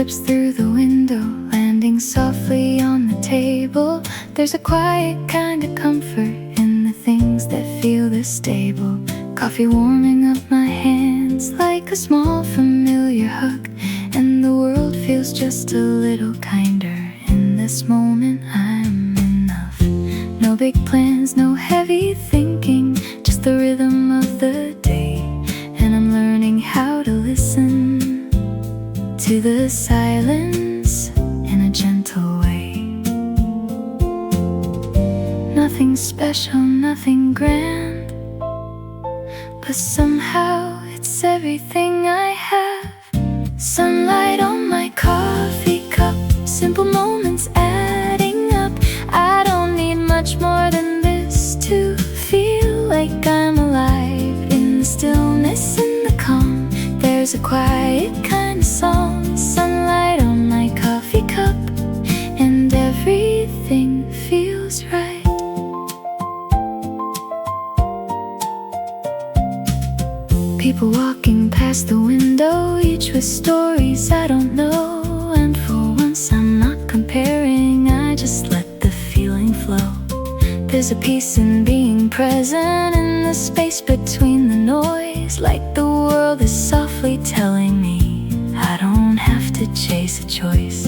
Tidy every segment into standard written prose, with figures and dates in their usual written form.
slips through the window, landing softly on the table. There's a quiet kind of comfort in the things that feel this stable. Coffee warming up my hands like a small familiar hug, and the world feels just a little kinder. In this moment I'm enough. No big plans, no heavy thinking, just the rhythm of the day. And I'm learning how to listen to the silence in a gentle way. Nothing special, nothing grand, but somehow it's everything I have. Sunlight on my coffee cup, simple moments adding up. I don't need much more than this to feel like I'm alive. In the stillness, in the calm, there's a quiet kind of song. Sunlight on my coffee cup, and everything feels right. People walking past the window, each with stories I don't know. And for once I'm not comparing, I just let the feeling flow. There's a peace in being present in the space between the noise, like the world is softly telling me I don't have to chase a choice.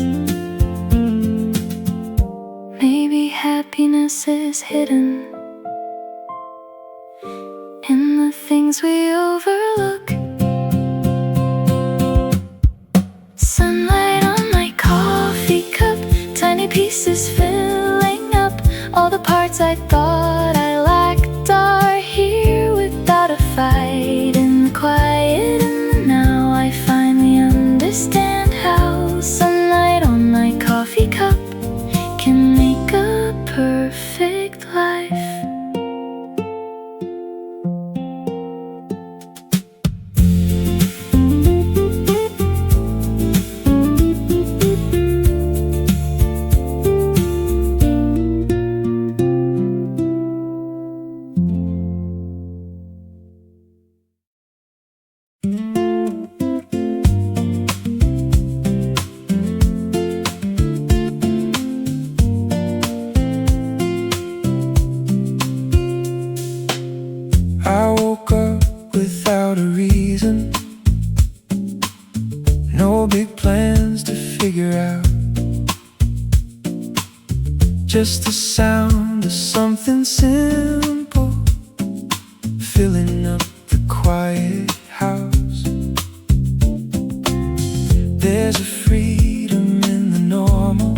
Maybe happiness is hidden in the things we overlook. Sunlight on my coffee cup, tiny pieces filling up. All the parts I thought I lacked are here without a fight. In the quiet, in the now, I finally understand how sunlight on my coffee cup can make a perfect life. I woke up without a reason, no big plans to figure out, just the sound of something simple filling up the quiet house. There's a freedom in the normal,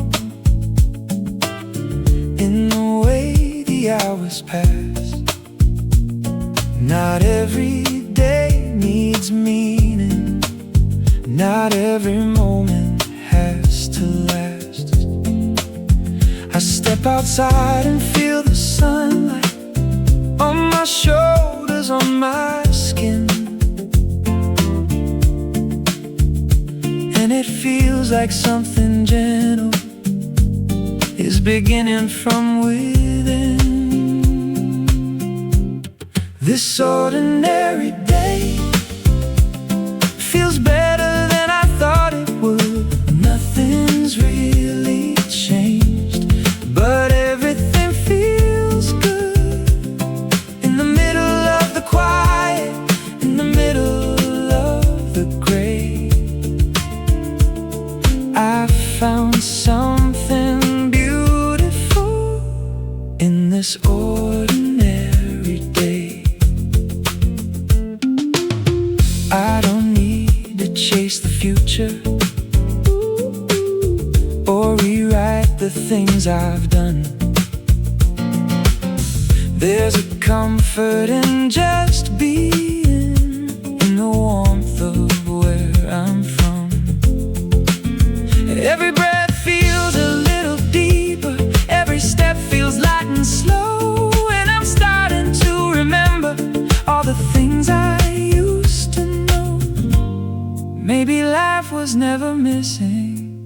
in the way the hours pass. Not every day needs meaning, not every moment has to last. I step outside and feel the sunlight on my shoulders, on my skin, and it feels like something gentle is beginning from within. This ordinary day feels better than I thought it would. Nothing's really changed, but everything feels good. In the middle of the quiet, in the middle of the gray, I found something beautiful in this ordinary day. I don't need to chase the future or rewrite the things I've done. There's a comfort in just being in the warmth of where I'm from. Every breath feels a little deeper, every step feels light and slow, and I'm starting to remember all the things I used to know. Maybe life was never missing,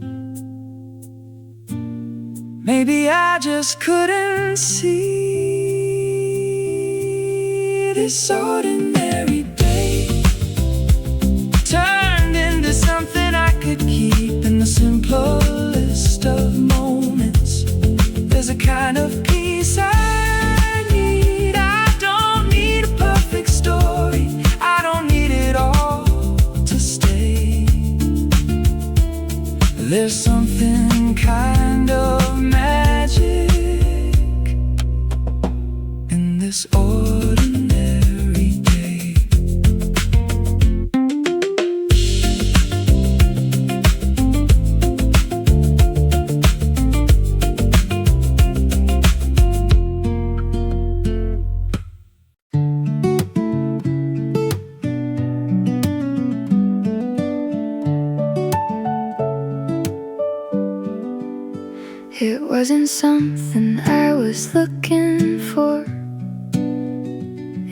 maybe I just couldn't see. This ordinary day turned into something I could keep, and the kind of magic in this ordinary day. It wasn't something I was looking for.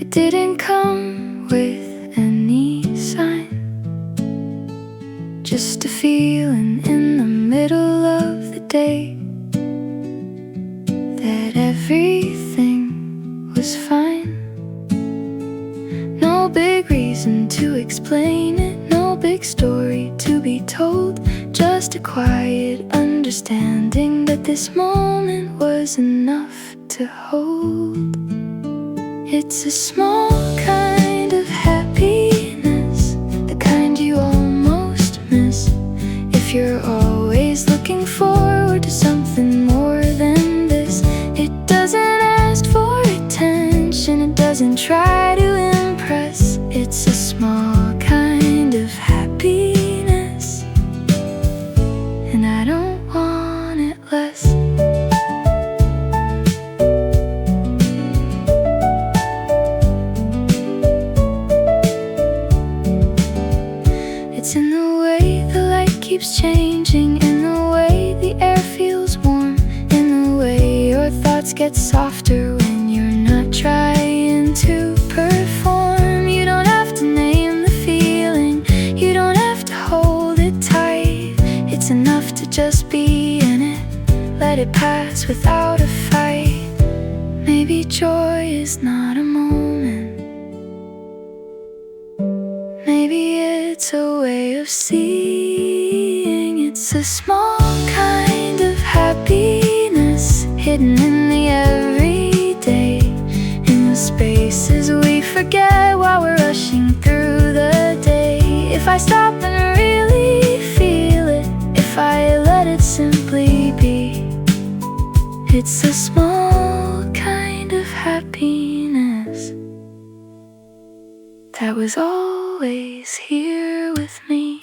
It didn't come with any sign. Just a feeling in the middle of the day that everything was fine. No big reason to explain it, no big story to be told. Just a quiet understanding that this moment was enough to hold. It's a small kind of happiness, the kind you almost miss if you're always looking forward to something more than this. It doesn't ask for attention, it doesn't try to impress. It's a small kind of happiness, and I don't want it less. It's in the way the light keeps changing, in the way the air feels warm, in the way your thoughts get softer when you're not trying to perform. You don't have to name the feeling, you don't have to hold it tight. It's enough to just be in it, let it pass without a fight. Maybe joy is not a moment, maybe it's a way of seeing. It's a small kind of happiness hidden in the everyday, in the spaces we forget while we're rushing through the day. If I stop and really feel it, if I let it simply be, it's a small kind of happiness that was always here with me.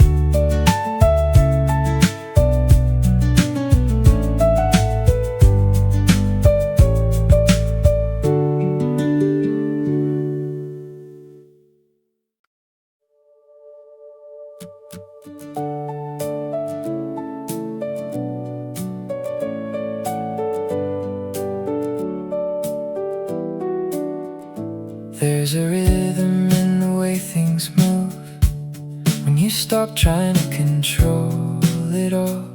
There's a rhythm in the way things move when you stop trying to control it all.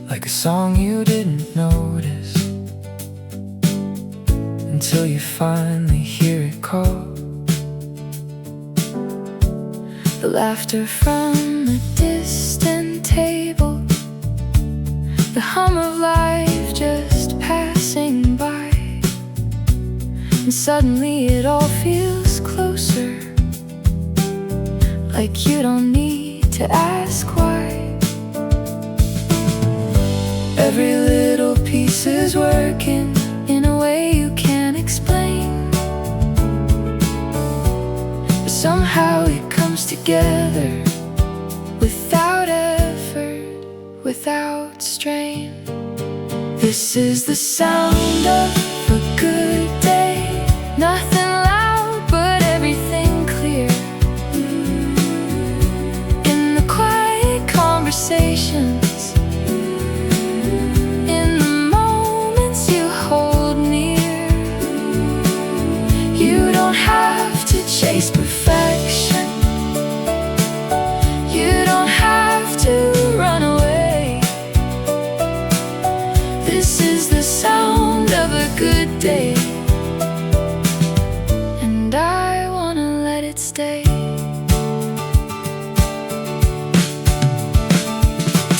Like a song you didn't notice until you finally hear it call. The laughter from a distant table, the hum of life just passing by. And suddenly it all feels closer, like you don't need to ask why. Every little piece is working in a way you can't explain, but somehow it comes together without effort, without strain. This is the sound of a good day. Nothing loud, but everything clear. In the quiet conversations, in the moments you hold near. You don't have to chase perfection, you don't have to run away. This is the sound of a good day, and I wanna let it stay.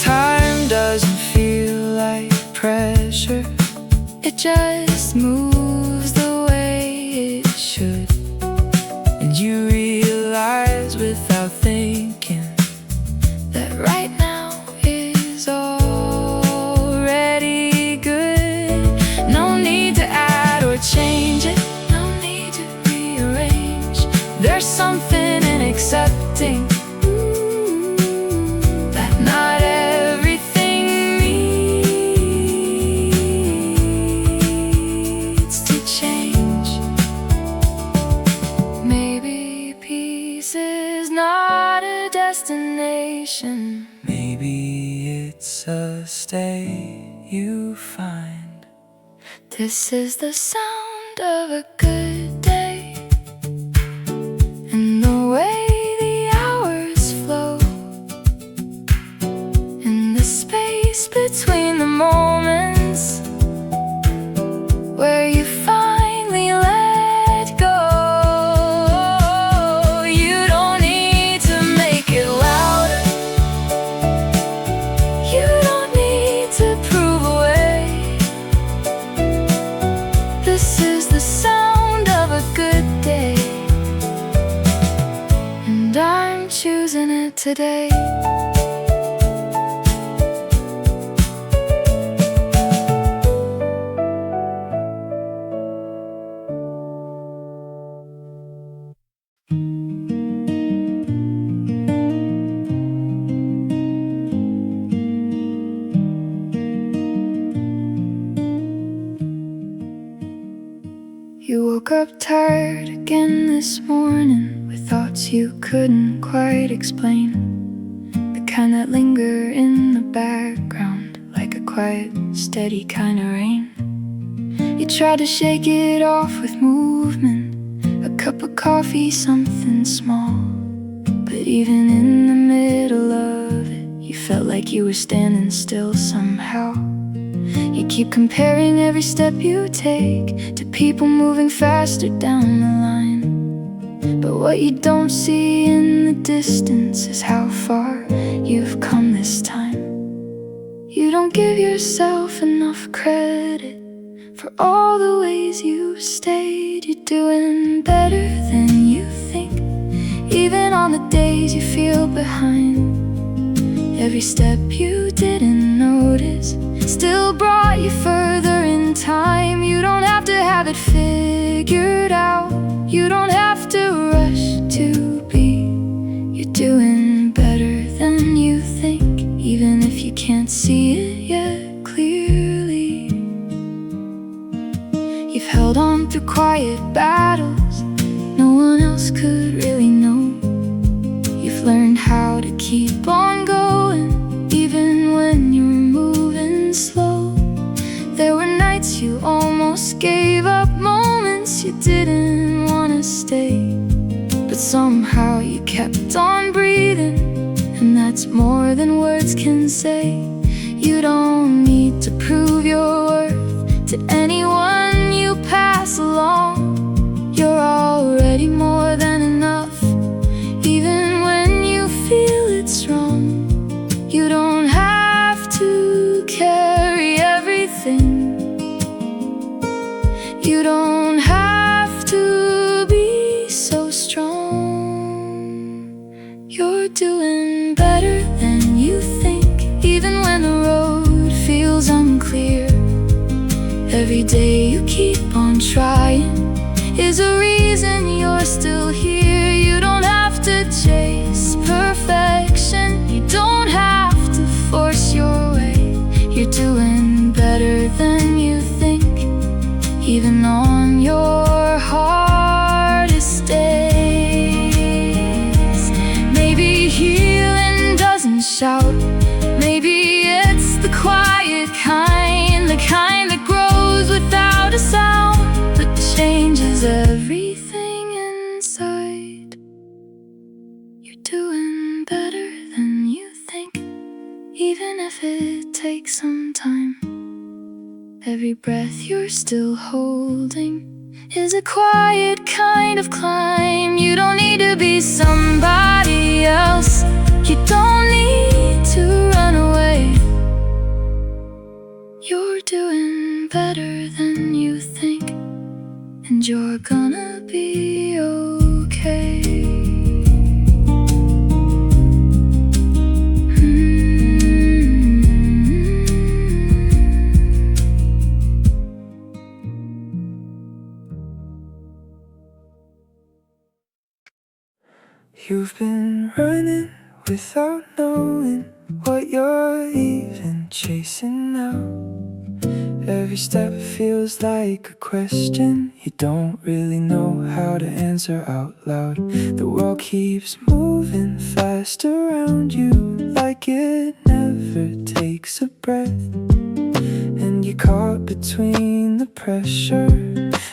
Time doesn't feel like pressure, it just moves the way it should. And you realize without thinking that right now is all accepting that not everything needs to change. Maybe peace is not a destination. Maybe it's a state you find. This is the sound of a good day, and the way the hours flow, in the space between the moments where you finally let go. You don't need to make it louder, you don't need to prove a way. This is the sound of a good day, and I'm choosing it today. You woke up tired again this morning, with thoughts you couldn't quite explain, the kind that linger in the background like a quiet, steady kind of rain. You tried to shake it off with movement, a cup of coffee, something small, but even in the middle of it, you felt like you were standing still somehow. You keep comparing every step you take to people moving faster down the line, but what you don't see in the distance is how far you've come this time. You don't give yourself enough credit for all the ways you've stayed. You're doing better than you think, even on the days you feel behind. Every step you didn't notice still brought you further in time. You don't have to have it figured out, you don't have to rush to be. You're doing better than you think, even if you can't see it yet clearly. You've held on through quiet battles no one else could really know. You've learned how to keep on going, even when you're moving slow. There were nights you almost gave up, moments you didn't want to stay, but somehow you kept on breathing, and that's more than words can say. You don't need to prove your worth to anyone you pass along. You're already more than enough, even when you feel it's wrong. You don't have to carry everything, you don't have to be so strong. You're doing better than you think, even when the road feels unclear. Every day you keep on trying is a reason you're still here. You don't have to chase perfection, you don't have to force your way. You're doing better than you think, even on your hardest days. Maybe healing doesn't shout, maybe it's the quiet kind, the kind that grows without a sound, but changes everything inside. You're doing better than you think, even if it takes some time. Every breath you're still holding is a quiet kind of climb. You don't need to be somebody else, you don't need to run away. You're doing better than you think, and you're gonna be okay. You've been running without knowing what you're even chasing now. Every step feels like a question you don't really know how to answer out loud. The world keeps moving fast around you, like it never takes a breath. And you're caught between the pressure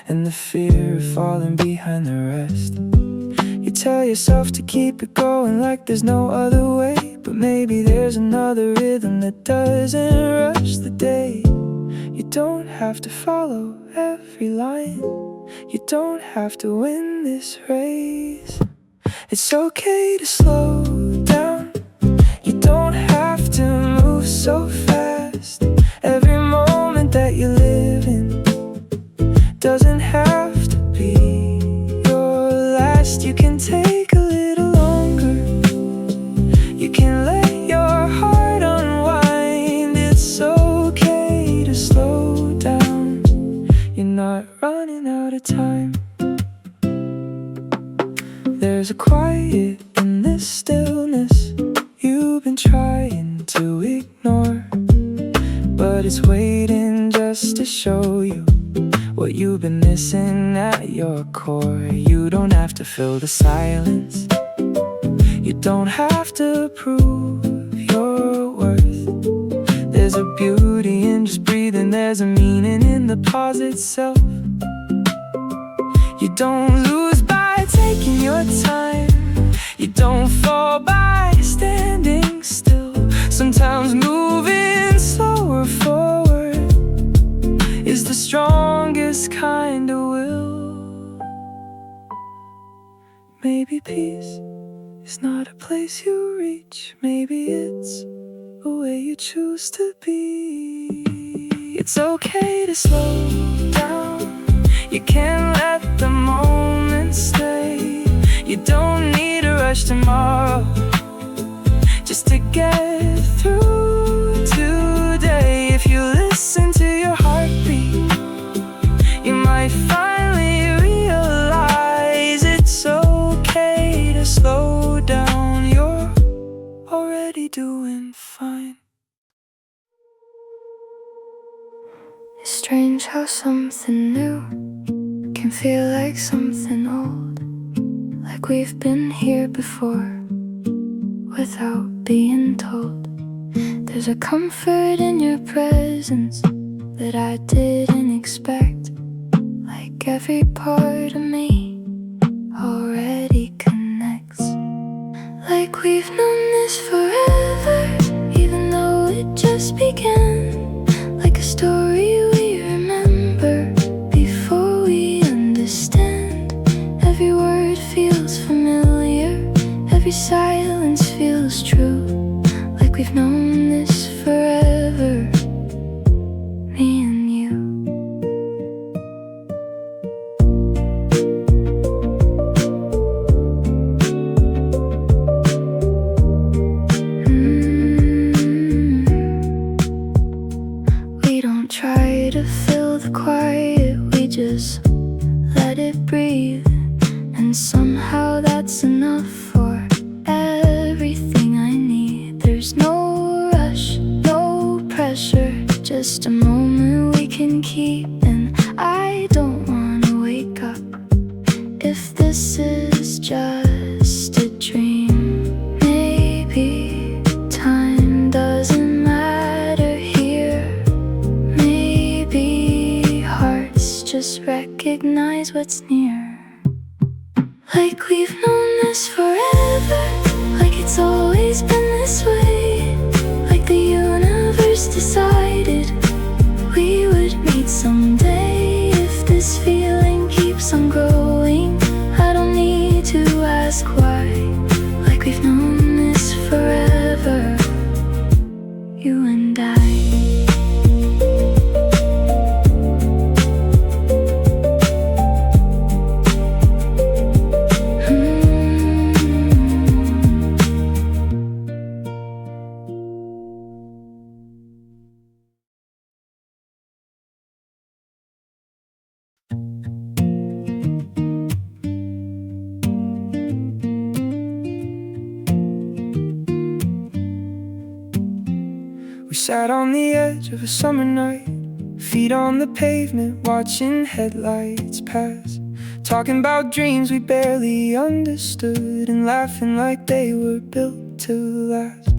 and the fear of falling behind the rest. You tell yourself to keep it going like there's no other way, but maybe there's another rhythm that doesn't rush the day. You don't have to follow every line, you don't have to win this race. It's okay to slow down, you don't have to move so fast. Every moment that you live in doesn't have to be your last. You can take a little longer, you can let your heart unwind. It's okay to slow down, you're not running out of time. There's a quiet in this stillness you've been trying to ignore, but it's waiting just to show you what you've been missing at your core. You don't have to fill the silence, you don't have to prove your worth. There's a beauty in just breathing, there's a meaning in the pause itself. You don't lose by taking your time, you don't fall by standing still. Sometimes moving slower forward is the strongest kind of will. Maybe peace is not a place you reach, maybe it's a way you choose to be. It's okay to slow down, you can't let the moment stay. You don't need to rush tomorrow just to get through today. If you listen to your heartbeat, you might finally realize it's okay to slow down. You're already doing fine. It's strange how something new can feel like something old, like we've been here before without being told. There's a comfort in your presence that I didn't expect, like every part of me already connects. Like we've known this forever, even though it just began. Like a story we remember before we understand. Every word feels familiar, every silence feels true. Like we've known this forever, me and you. We don't try to fill the quiet, we just let it breathe. And somehow that's enough for everything I need. There's no rush, no pressure, just a moment we can keep. And I don't wanna wake up if this is just a dream. Maybe time doesn't matter here. Maybe hearts just recognize what's near. Like we've known this forever, like it's always been this way. Like the universe decided we would meet someday. If this feeling keeps on growing, I don't need to ask why. Like we've known this forever, you and I. sat on the edge of a summer night, feet on the pavement, watching headlights pass, talking about dreams we barely understood, and laughing like they were built to last.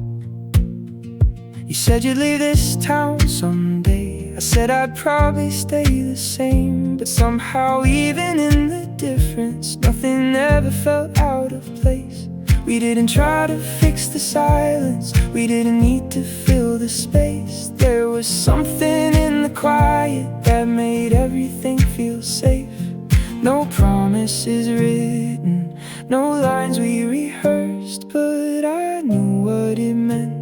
You said you'd leave this town someday. I said I'd probably stay the same, but somehow even in the difference, nothing ever felt out of place. We didn't try to fix the silence, we didn't need to fill the space. There was something in the quiet that made everything feel safe. No promises written, no lines we rehearsed, but I knew what it meant.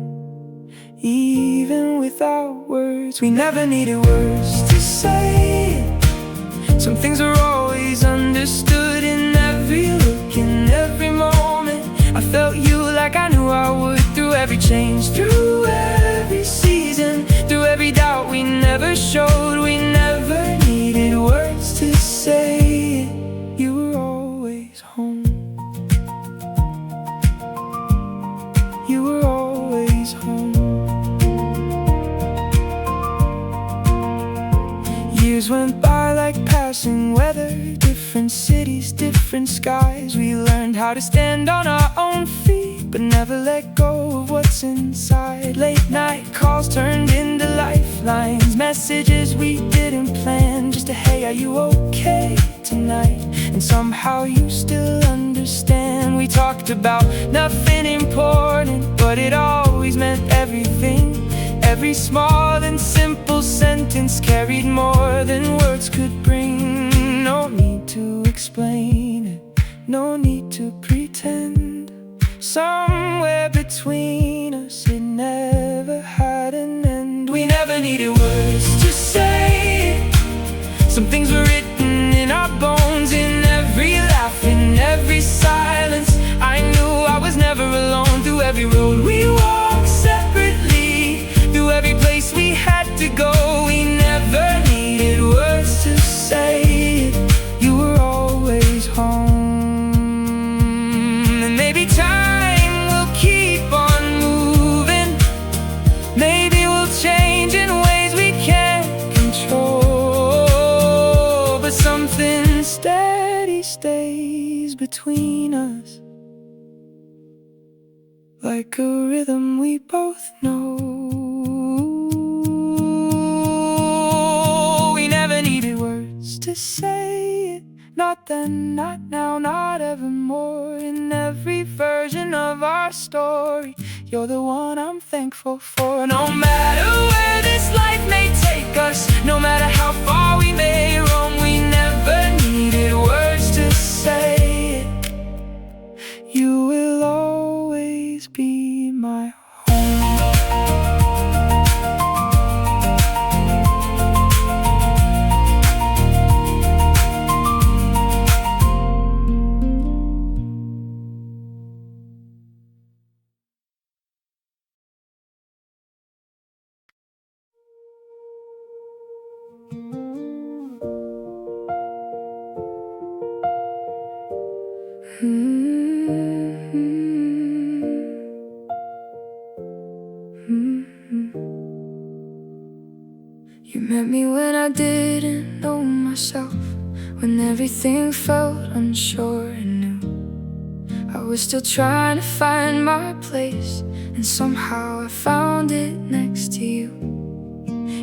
Even without words, we never needed words to say it. Some things were always understood in every look, in every moment. I felt you like I knew I would, through every change, through every season, through every doubt we never showed. We never needed words to say it. You were always home. You were always home. Years went by like passing weather, different cities, different skies. We learned how to stand on our own feet, but never let go of what's inside. Late night calls turned into lifelines, messages we didn't plan, just a hey, are you okay tonight? And somehow you still understand. We talked about nothing important, but it always meant everything. Every small and simple sentence carried more than words could bring. No need to explain it, no need to pretend. Somewhere between us it never had an end. We never needed words to say it. Some things were written in our bones, in every laugh, in every silence. I knew I was never alone, through every road we walked separately, through every place we had to go. We never needed words to say it. You were always home. And maybe time will keep on moving, maybe we'll change in ways we can't control, but something steady stays between us, like a rhythm we both know. We never needed words to say it. Not then, not now, not evermore. In every version of our story, you're the one I'm thankful for. No matter where this life may take us, no matter how far we may roam, we never needed words to say it. You will always be my You met me when I didn't know myself, when everything felt unsure and new. I was still trying to find my place, and somehow I found it next to you.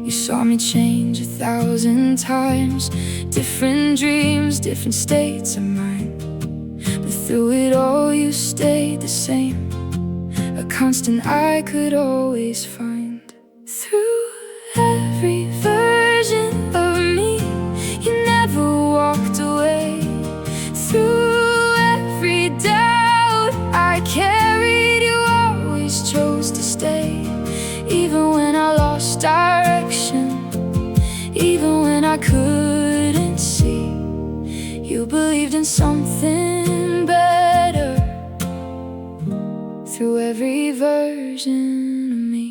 You saw me change 1,000 times, different dreams, different states of mind, but through it all you stayed the same, a constant I could always find. Through every version of me, you never walked away. Through every doubt I carried, you always chose to stay. Even when I lost direction, even when I couldn't see, you believed in something better. Through every version of me.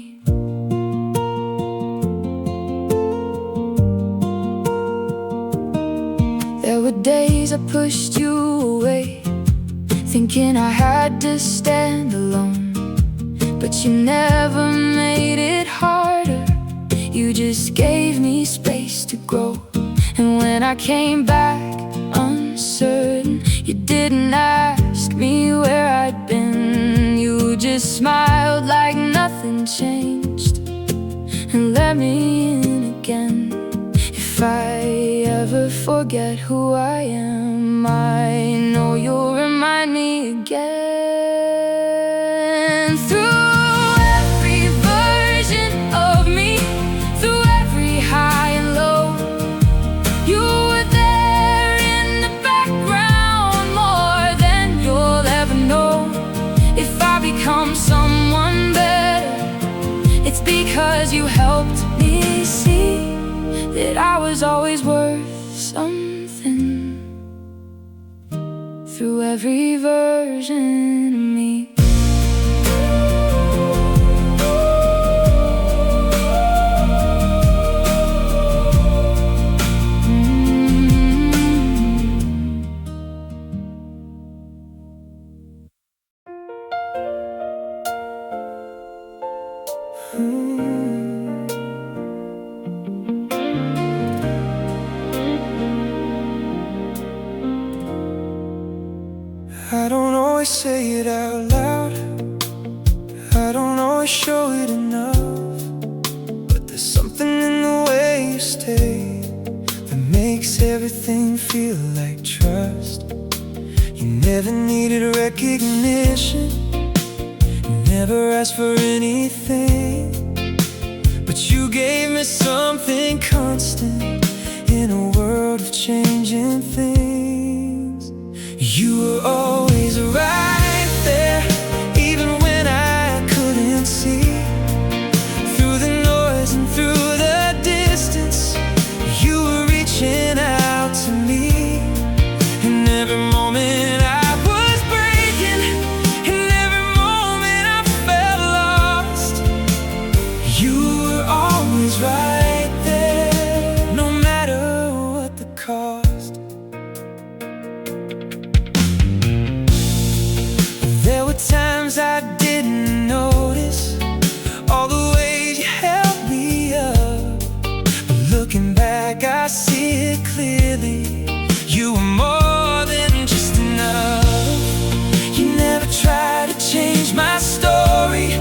There were days I pushed you away, thinking I had to stand alone, but you never made it harder. You just gave me space to grow. And when I came back uncertain, you didn't ask me where I'd been. You just smiled like nothing changed and let me in again. If I ever forget who I am, I know you'll remind me again. Through every version of me, through every high and low, you were there in the background more than you'll ever know. If I become someone better, it's because you helped me see that I was always worth something. Through every version of me. I don't always say it out loud, I don't always show it enough, but there's something in the way you stay that makes everything feel like trust. You never needed recognition, you never asked for anything, but you gave me something constant in a world of changing things. You were always right there, even when I couldn't see. Through the noise and through the distance, you were reaching out to me. In every moment I was breaking, in every moment I felt lost, you were always right there, no matter what the cost. There were times I didn't notice all the ways you held me up, but looking back I see it clearly. You were more than just enough. You never tried to change my story,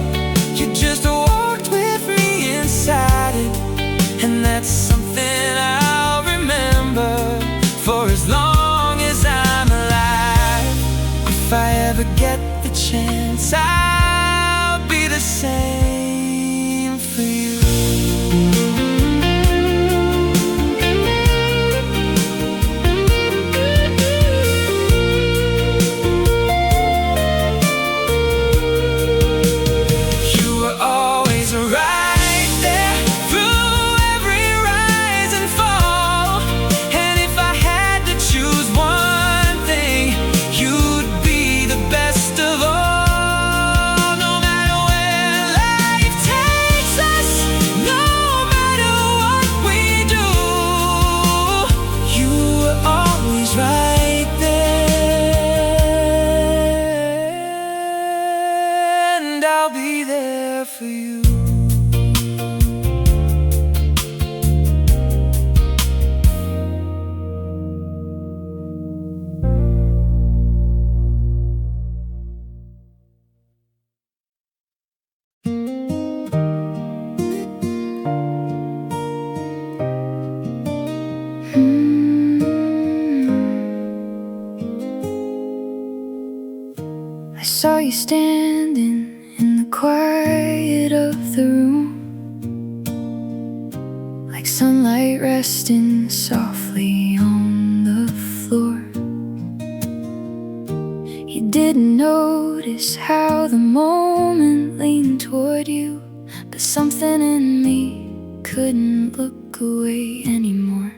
you just walked with me inside it, and that's something I'll remember for as long as I'm alive. If I ever get the chance, I'll be the same for you. You were always right there through every rise and fall, and if I had to choose one thing, you'd be the best of all. No matter where life takes us, no matter what we do, you were always right there, and I'll be there for you. I saw you standing in the quiet of the room, like sunlight resting softly on the floor. You didn't notice how the moment leaned toward you, but something in me couldn't look away anymore.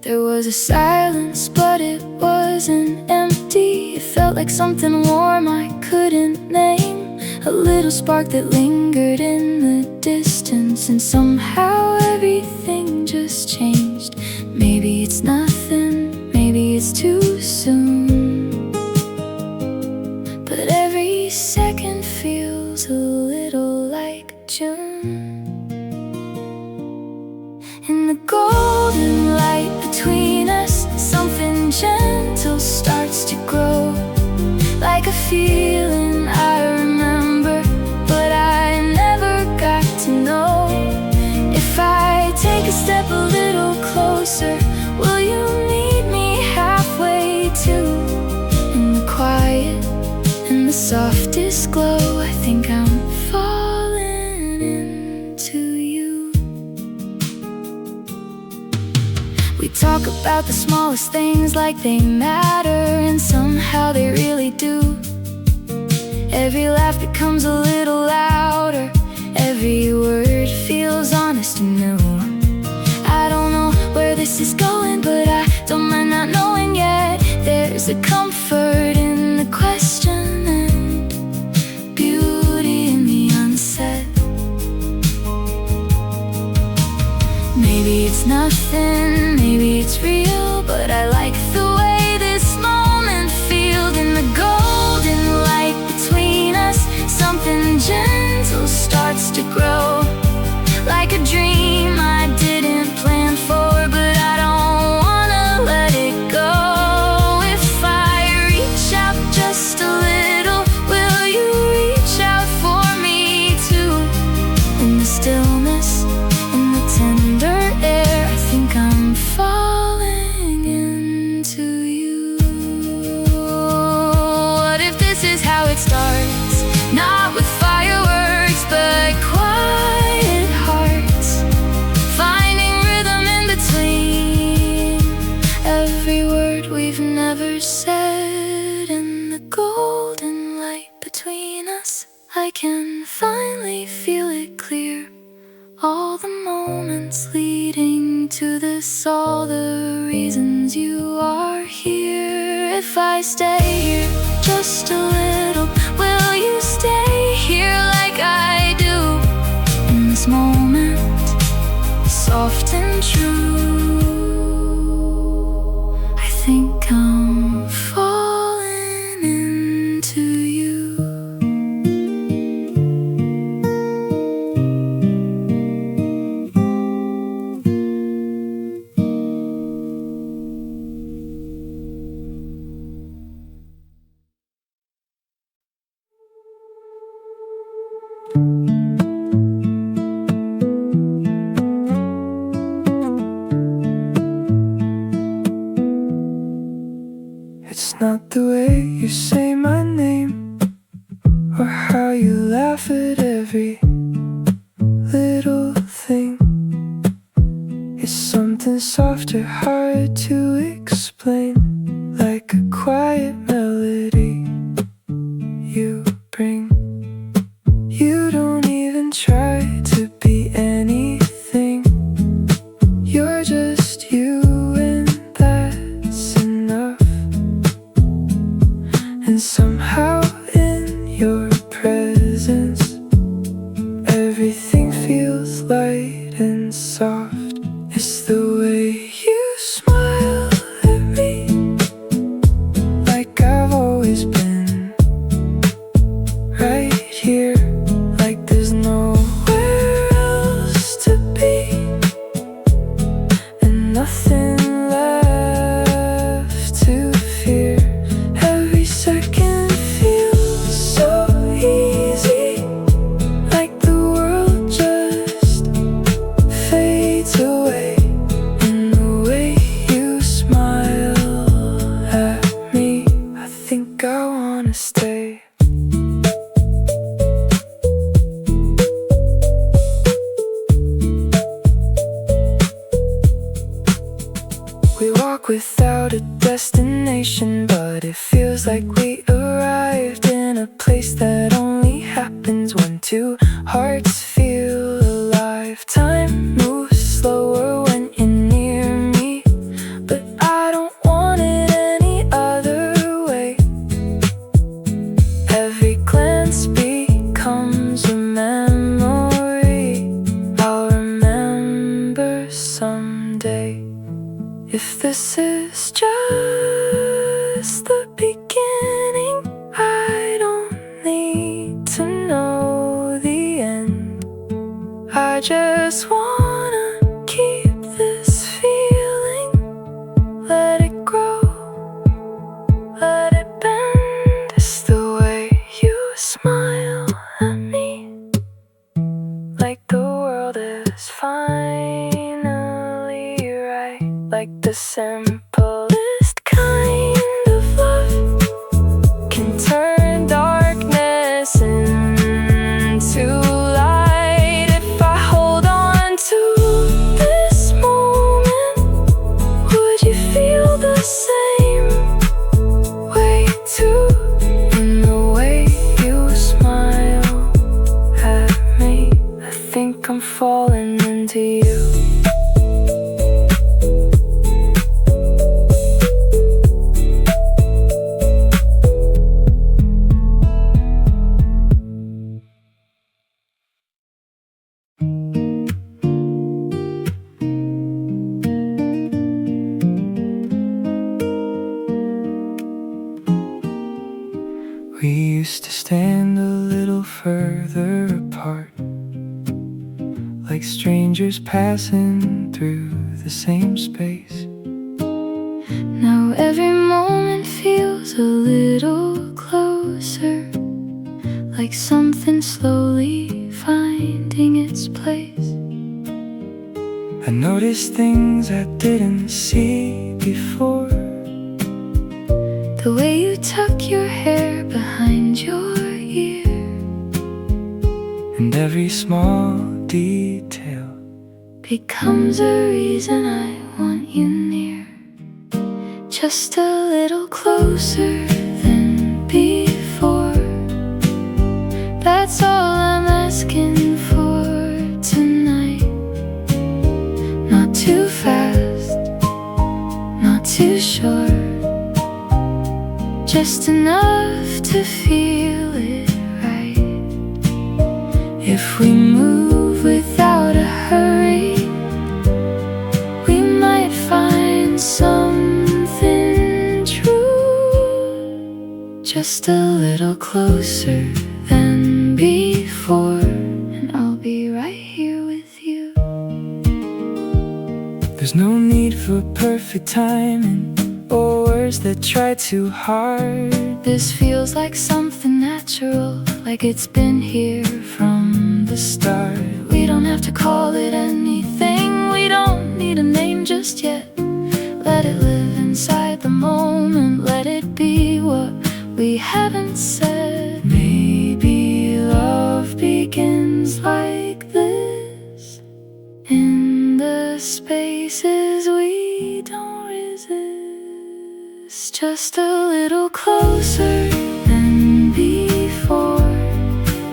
There was a silence, but it wasn't empty. It felt like something warm I couldn't name, a little spark that lingered in the distance, and somehow everything just changed. Maybe it's nothing, maybe it's too soon, but every second feels a little like a June. In the golden light between us, something gentle starts to grow, like a feeling I remember, but I never got to know. If I take a step a little closer, will you meet me halfway too? In the quiet, in the softest glow, I think I'm falling into you. We talk about the smallest things like they matter, and somehow they really do. Every laugh becomes a little louder, every word feels honest and new. I don't know where this is going, but I don't mind not knowing yet. There's a comfort in the question and beauty in the unsaid. Maybe it's nothing, maybe it's real, but I like the way this moment feels. In the golden light between us, something gentle starts to grow, like a dream I didn't plan for, but I don't wanna let it go. If I reach out just a little, will you reach out for me too? In the stillness, in the tender air, I think I'm falling into you. What if this is how it starts? Not with fireworks, but quiet hearts, finding rhythm in between every word we've never said. In the golden light between us, I can finally feel it clear. All the moments leading to this, all the reasons you are here. If I stay here just a little, will you stay here like I do? In this moment, soft and true, I think I'm falling into you. It's not the way you say my name, or how you laugh at every little thing. It's something softer, hard to explain, like a quiet melody you bring. You don't even try to be anything, you're just you, and that's enough. And somehow in your presence, everything feels light and soft. It's the way you smile at me, like I've always been right here, like there's nowhere else to be, and nothing left to fear. Every second feels so easy, like the world just fades away. And the way you smile at me, I think I wanna stay. We walk without a destination, but it feels like we arrived in a place that only happens when two hearts feel alive. Time moves slower when you're near me, but I don't want it any other way. Every glance becomes a memory I'll remember someday. If this is just the beginning, I don't need to know the end. I just wanna keep this feeling. Let it grow, let it bend. It's the way you smile at me, like the world is finally right. Like the simplest kind of love can turn darkness into light. If I hold on to this moment, would you feel the same way too? In the way you smile at me, I think I'm falling into you. We used to stand a little further apart, like strangers passing through the same space. Now every moment feels a little closer, like something slowly finding its place. I noticed things I didn't see before. The way you tuck your hair behind your ear, And every small detail becomes a reason I want you near. Just a little closer than before. That's all I'm asking for tonight. Not too fast, not too short, just enough to feel it right. If we Move without a hurry, we might find something true. Just a little closer than before, and I'll be right here with you. There's no need for perfect timing or words that try too hard. This feels like something natural, like it's been here from the start. We don't have to call it anything, we don't need a name just yet. Let it live inside the moment, let it be what we haven't said. Maybe Love begins like this, in the spaces we don't resist. Just a little closer than before.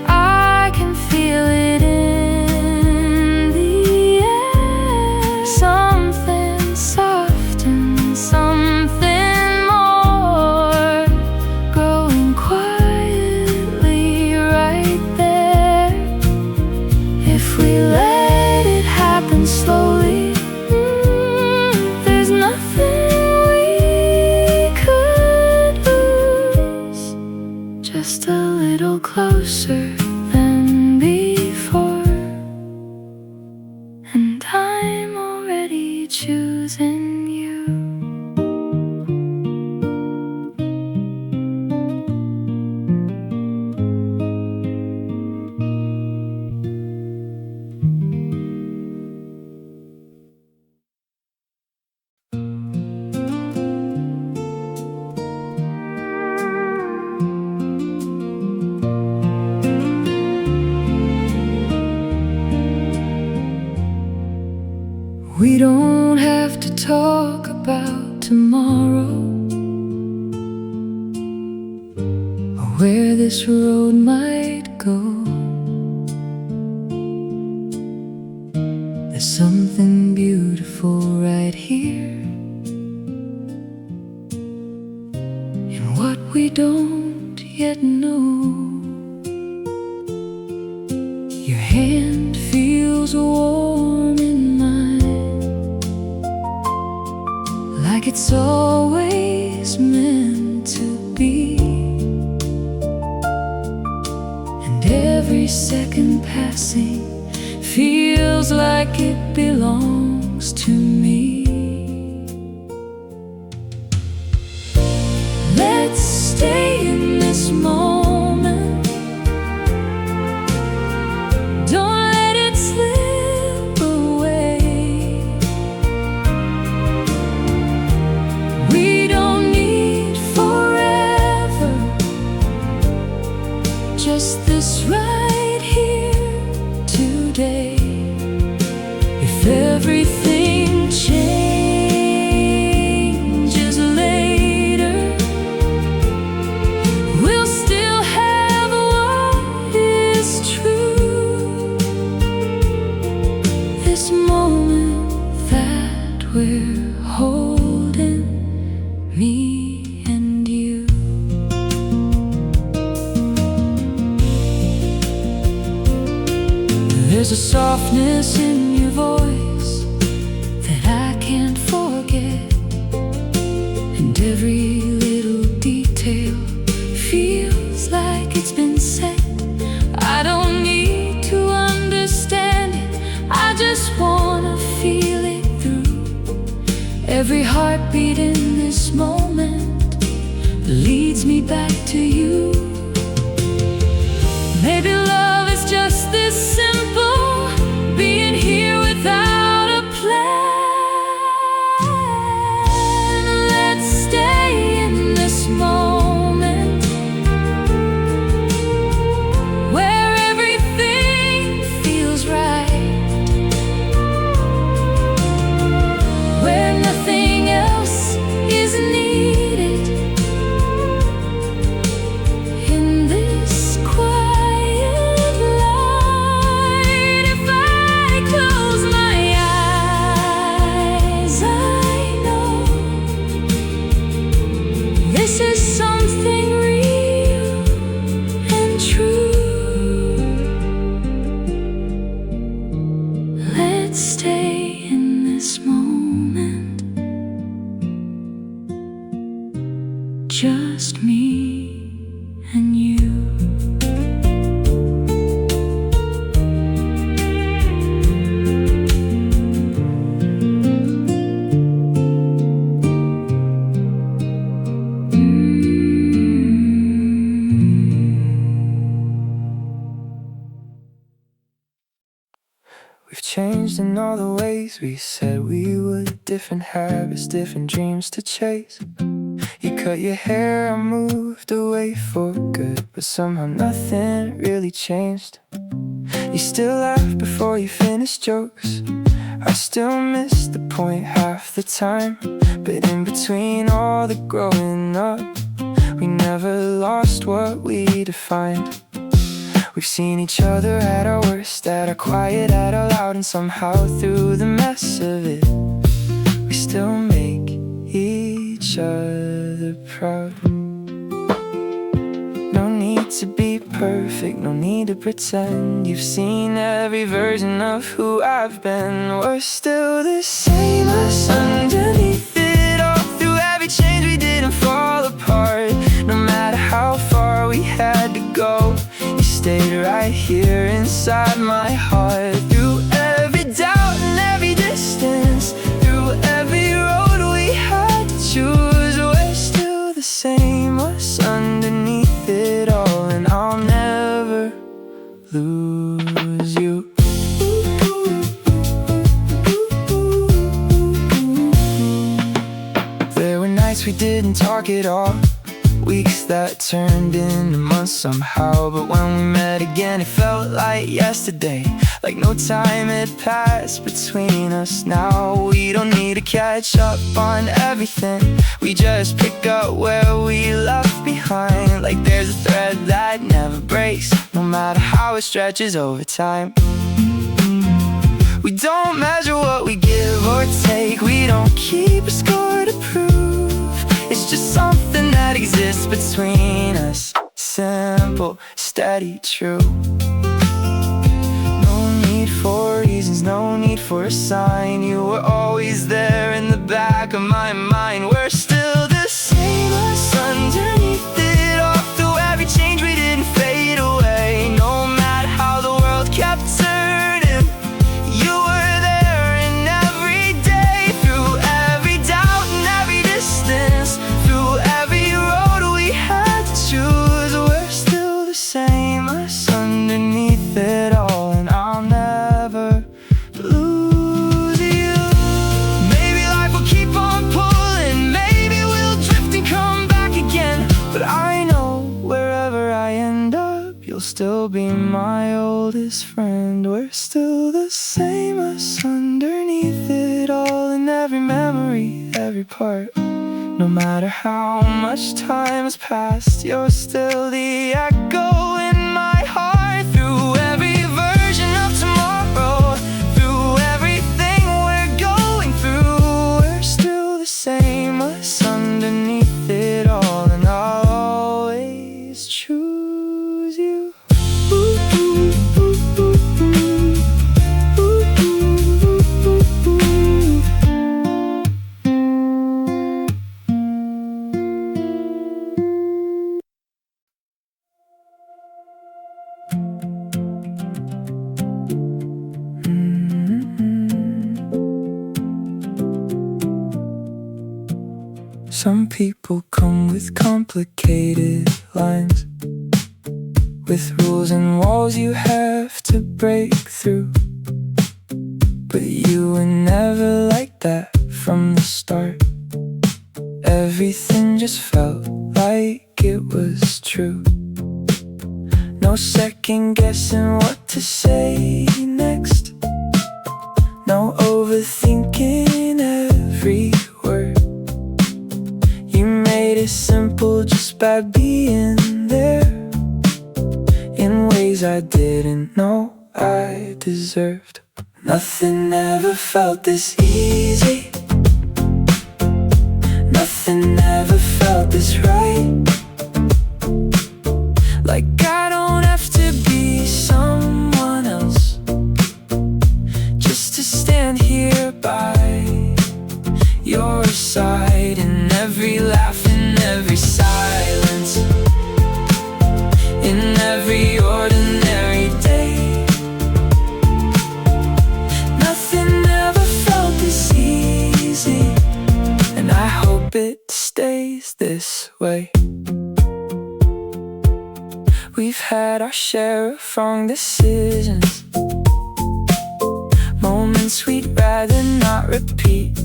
I can feel it in the air. Something soft and something more, growing quietly right there. If we let it happen slowly, there's nothing we could lose. Just a little closer than before, and I'm already choosing you. We don't have to talk about tomorrow, or where this road might go. There's something beautiful right here in what we don't yet know. Your hand feels warm in mine, like it's always meant to be. And every second passing feels like it belongs to me. Let's stay in this moment. Don't let it slip away. We don't need forever, just this right here today. If everything changes later, we'll still have what is true. This moment that we're holding, me and you. There's a softness in your voice that I can't forget, and every little detail feels like it's been said. I don't need to understand it, I just wanna feel it through. Every heartbeat in this moment leads me back to you. Maybe love is just this simple, being here without a plan. Let's stay in this moment, where everything feels right, where nothing else is needed. In this quiet light, if I close my eyes, I know this is something real and true. Let's stay in this moment, just me and you. We've changed in all the ways we said we would. Different habits, different dreams to chase. You cut your hair, I moved away for good, but somehow nothing really changed. You still laugh before you finish jokes. I still miss the point half the time, but in between all the growing up, we never lost what we defined. We've seen each other at our worst, at our quiet, at our loud, and somehow through the mess of it, we still make each other proud. No need to be perfect, no need to pretend. You've seen every version of who I've been. We're still the same, us underneath it all. Through every change we didn't fall apart. No matter how far we had to go, you stayed right here inside my heart. Through every doubt and every distance, through every road we had to choose, we're still the same, us underneath it all. And I'll never lose you. There were nights we didn't talk at all, weeks that turned into months somehow. But when we met again, it felt like yesterday, like no time had passed between us. Now we don't need to catch up on everything, we just pick up where we left behind. Like there's a thread that never breaks, no matter how it stretches over time. We don't measure what we give or take, we don't keep a score to prove. It's just something that exists between us, simple, steady, true. No need for reasons, no need for a sign. You were always there in the back of my mind. We're still the same, us underneath it all. Through every change we didn't fade away. No matter how the world kept turning, and we're still the same as underneath it all. In every memory, every part, no matter how much time has passed, you're still the echo in my heart. Through every version of tomorrow, through everything we're going through, we're still the same us underneath it all. And I'll always choose you. Some people come with complicated lines, with rules and walls you have to break through. But you were never like that from the start. Everything just felt like it was true. No second guessing what to say next. No overthinking every word. You made it simple just by being there, in ways I didn't know I deserved. Nothing ever felt this easy. Nothing ever felt this right. Like I don't have to be someone else just to stand here by your side. In every laugh, in every silence, in every ordinary day. Nothing ever felt this easy, and I hope it stays this way. We've had our share of wrong decisions, moments we'd rather not repeat.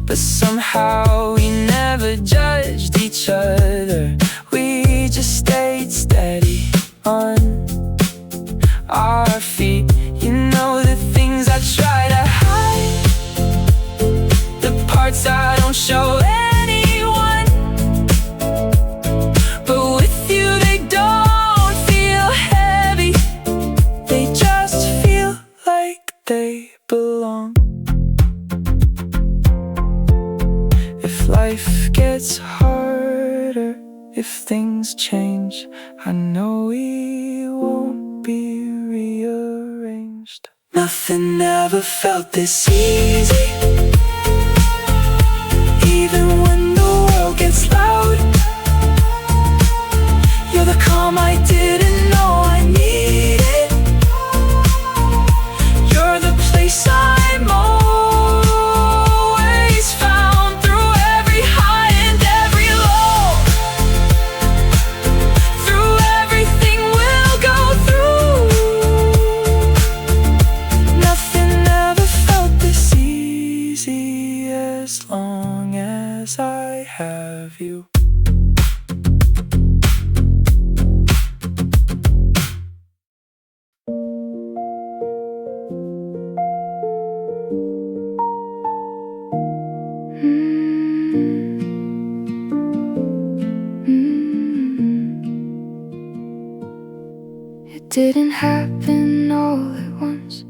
But somehow we never judged each other. We just stayed steady on our feet. You know the things I try to hide, the parts I don't show anyone. But with you they don't feel heavy, they just feel like they belong. If life gets harder, if things change, I know we won't be rearranged. Nothing ever felt this easy. Even when the world gets loud, you're the calm I didn't know I needed. You're the place I'm always found, through every high and every low, through everything we'll go through. Nothing ever felt this easy as long as I have you. It didn't happen all at once.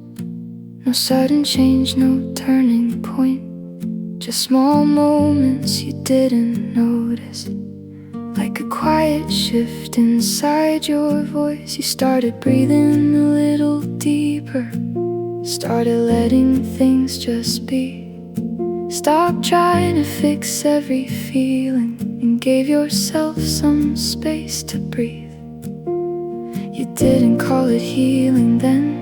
No sudden change, no turning point. Just small moments you didn't notice, like a quiet shift inside your voice. You started breathing a little deeper, started letting things just be. Stopped trying to fix every feeling and gave yourself some space to breathe. You didn't call it healing then,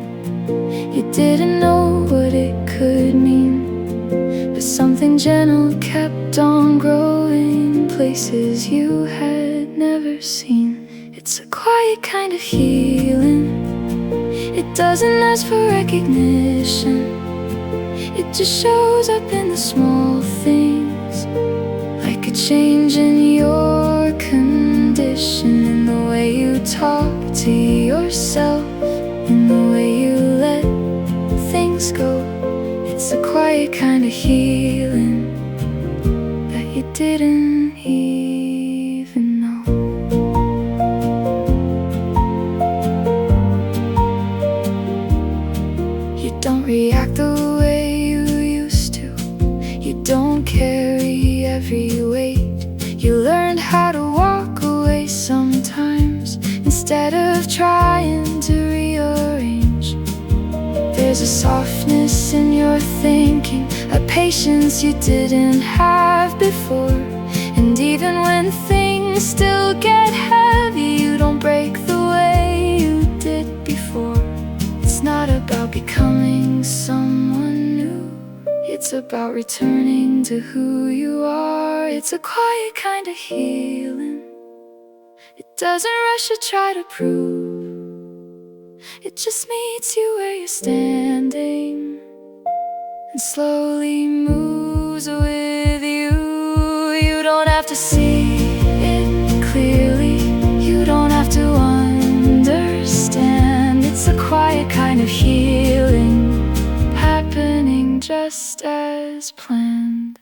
you didn't know what it could mean. But something gentle kept on growing, places you had never seen. It's a quiet kind of healing. It doesn't ask for recognition, it just shows up in the small things, like a change in your condition. condition, in the way you talk to yourself, in the way you let things go. It's a quiet kind of healing that you didn't even know. You don't react the way you used to. You don't carry every weight. You learned how to walk away sometimes instead of trying to rearrange. There's a softness in your thinking, a patience you didn't have before. And even when things still get heavy, you don't break the way you did before. It's not about becoming someone new, it's about returning to who you are. It's a quiet kind of healing. It doesn't rush or try to prove. It just meets you where you're standing and slowly moves with you. You don't have to see it clearly, you don't have to understand. It's a quiet kind of healing, happening just as planned.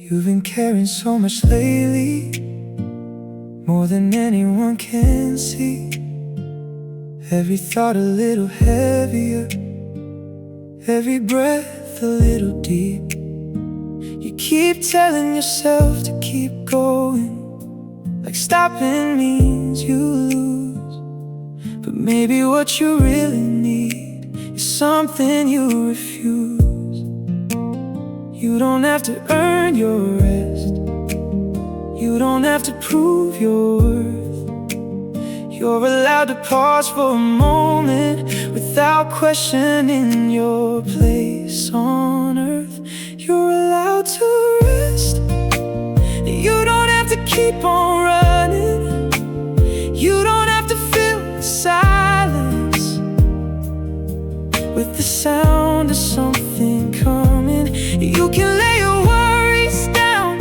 You've been caring so much lately, more than anyone can see. Every thought a little heavier, every breath a little deep. You keep telling yourself to keep going, like stopping means you lose. But maybe what you really need is something you refuse. You don't have to earn your rest, you don't have to prove your worth. You're allowed to pause for a moment without questioning your place on earth. You're allowed to rest, you don't have to keep on running. You don't have to fill the silence with the sound of something coming. You can lay your worries down,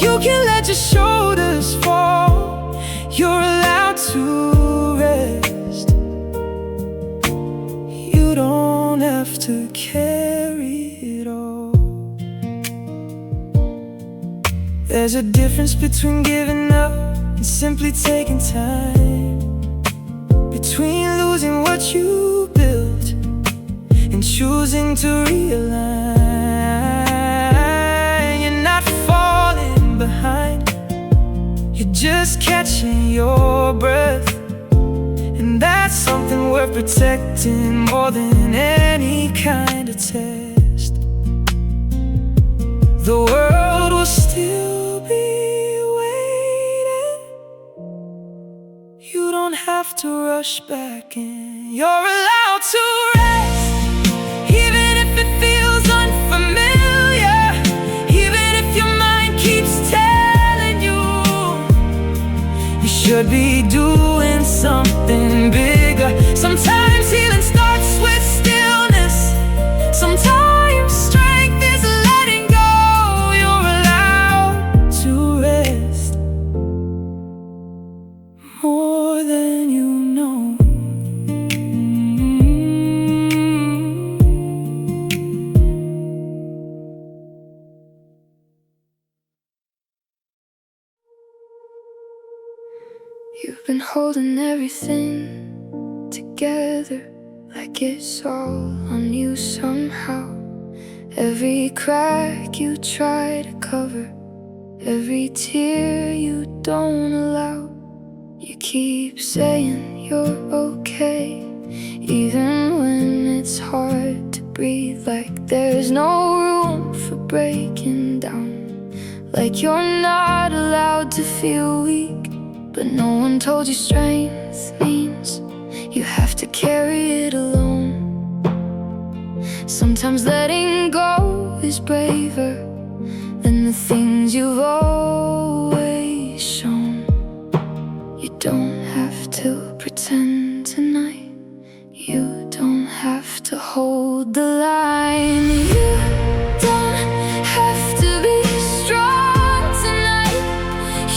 you can let your shoulders fall. You're allowed to rest, you don't have to carry it all. There's a difference between giving up and simply taking time, between losing what you built and choosing to realign. You're not falling behind, you're just catching your breath. And that's something worth protecting more than any kind of test. The world will still be waiting, you don't have to rush back in. You're allowed to rest, even if it feels unfamiliar, even if your mind keeps telling you you should be doing something bigger. Sometimes healing starts with stillness, sometimes strength is letting go. You're allowed to rest more than you know. You've been holding everything together like it's all on you somehow. Every crack you try to cover, every tear you don't allow. You keep saying you're okay, even when it's hard to breathe, like there's no room for breaking down. like you're not allowed to feel weak. But no one told you strength means you have to carry it alone. Sometimes letting go is braver than the things you've always shown. You don't have to pretend tonight. You don't have to hold the line. You don't have to be strong tonight.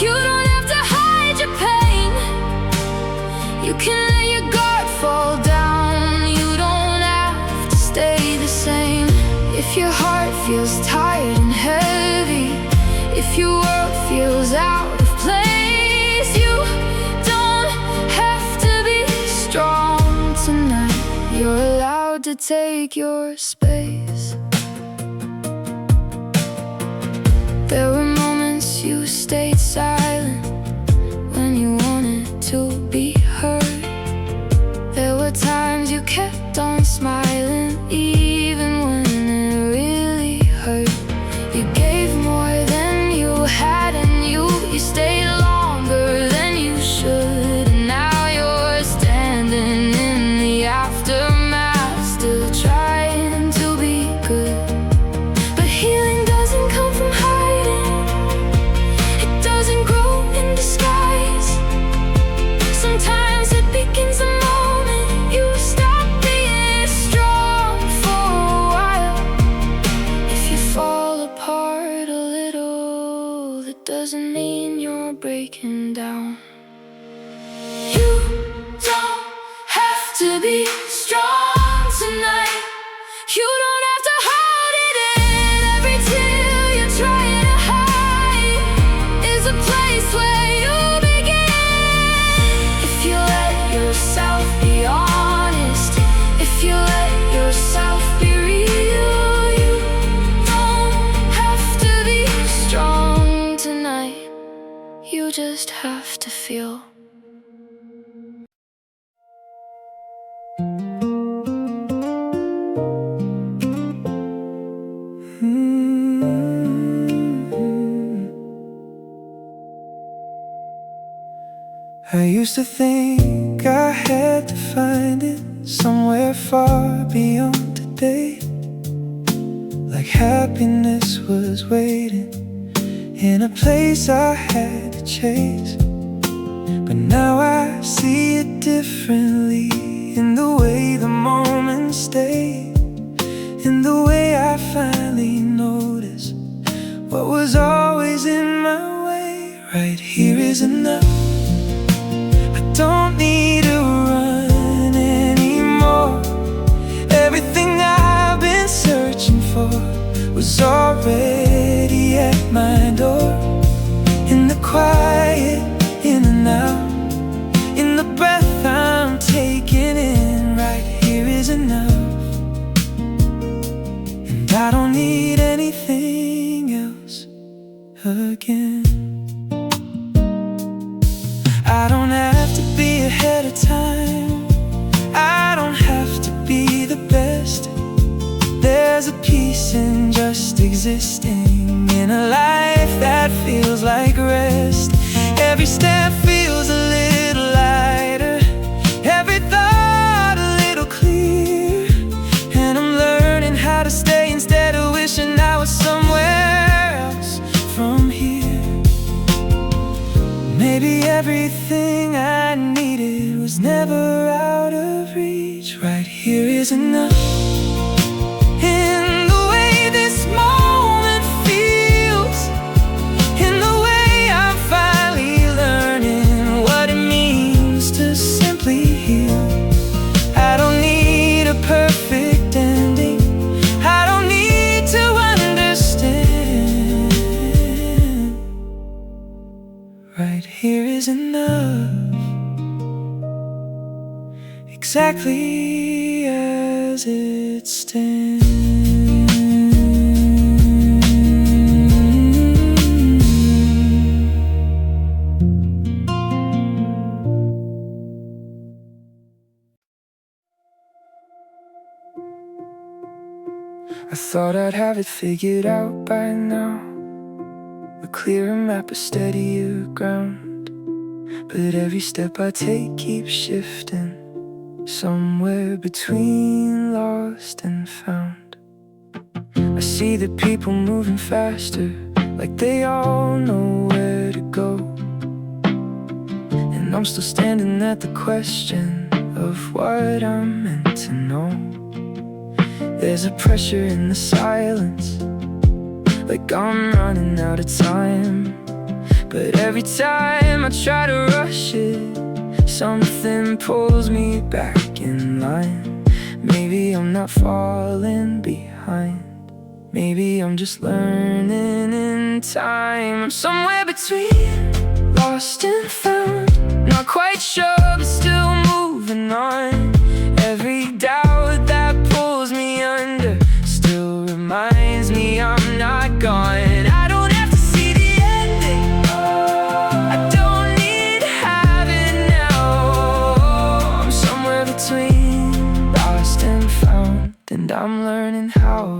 You don't have to hide your pain. You can let your guard fall down. You don't have to stay the same. If your heart feels tired and heavy, if your world feels out of place, you don't have to be strong tonight. You're allowed to take your space. There were moments you stayed silent when you wanted to be heard. There were times you kept on smiling even when it really hurt. You gave more than you had, and you stayed longer than you should. And now you're standing in the aftermath, still trying to be good. But healing doesn't come from hiding. It doesn't grow in disguise. Sometimes it begins the moment you stop being strong for a while. If you fall apart a little, that doesn't mean you're breaking down. You don't have to be strong tonight. You don't have to hold it in. Every tear you're trying to hide is a place where you begin. If you let yourself be honest, if you let yourself be real, you don't have to be strong tonight. You just have to feel. I used to think I had to find it somewhere far beyond today, like happiness was waiting in a place I had to chase. But now I see it differently, in the way the moments stay, in the way I finally notice what was always in my way. Right here is enough. Don't need to run anymore. Everything I've been searching for was already at my door. In the quiet, in and out, in the breath I'm taking in. Right here is enough. And I don't need anything else again. I don't have to be ahead of time. I don't have to be the best. There's a peace in just existing, in a life that feels like rest. Every step feels a little lighter, every thought a little clear. And I'm learning how to stay instead of wishing I was somewhere else from here. Maybe everything I needed was never out of reach. Right here is enough. In the way this moment feels, in the way I'm finally learning what it means to simply heal. I don't need a perfect ending. I don't need to understand. Right here is enough, exactly as it stands. I thought I'd have it figured out by now, a clearer map, a steadier ground. But every step I take keeps shifting, somewhere between lost and found. I see the people moving faster, like they all know where to go. And I'm still standing at the question of what I'm meant to know. There's a pressure in the silence, like I'm running out of time. But every time I try to rush it, something pulls me back in line. Maybe I'm not falling behind, maybe I'm just learning in time. I'm somewhere between lost and found, not quite sure but still moving on. Every doubt that pulls me under still reminds me I'm not gone. I don't have to see the ending, I don't need to have it now. I'm somewhere between lost and found, and I'm learning how.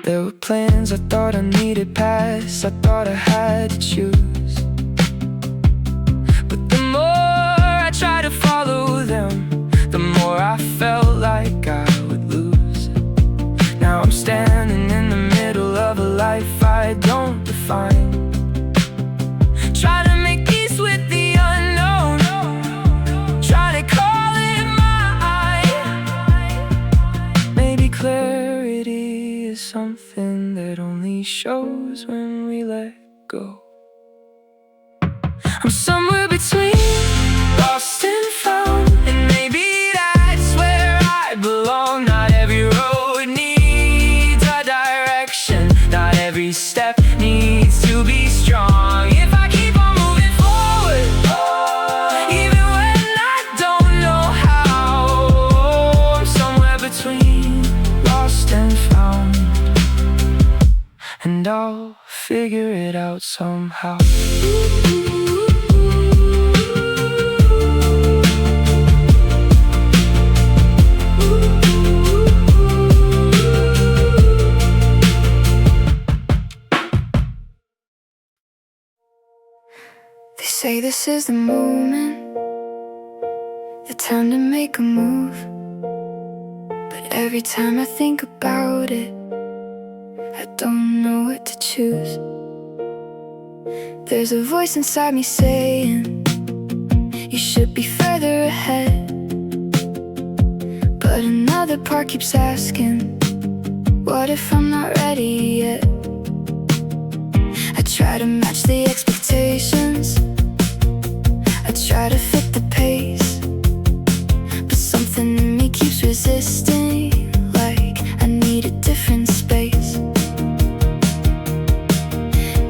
There were plans I thought I needed paths I thought I had to choose. But the more I tried to follow them, the more I felt like I would lose. Now I'm standing in the middle of a life I don't define, trying to make peace with the unknown, trying to call it mine. Maybe clarity is something that only shows when we let go. I'm somewhere between lost and found, and maybe that's where I belong. Not every road needs a direction, not every step needs to be strong. If I keep on moving forward, even when I don't know how, I'm somewhere between lost and found, and I'll figure it out somehow. They say this is the moment, the time to make a move. But every time I think about it, I don't know what to choose. There's a voice inside me saying you should be further ahead, but another part keeps asking, what if I'm not ready yet? I try to match the expectations, I try to fit the pace, but something in me keeps resisting, like I need a different space.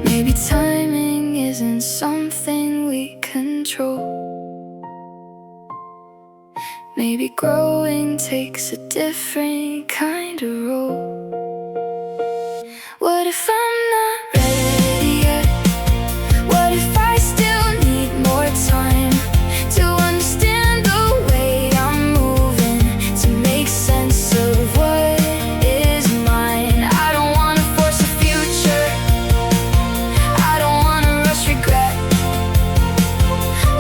Maybe timing isn't something we control, maybe growing takes a different kind of role. What if I'm not ready yet? What if I still need more time to understand the way I'm moving, to make sense of what is mine? I don't wanna force a future, I don't wanna rush regret.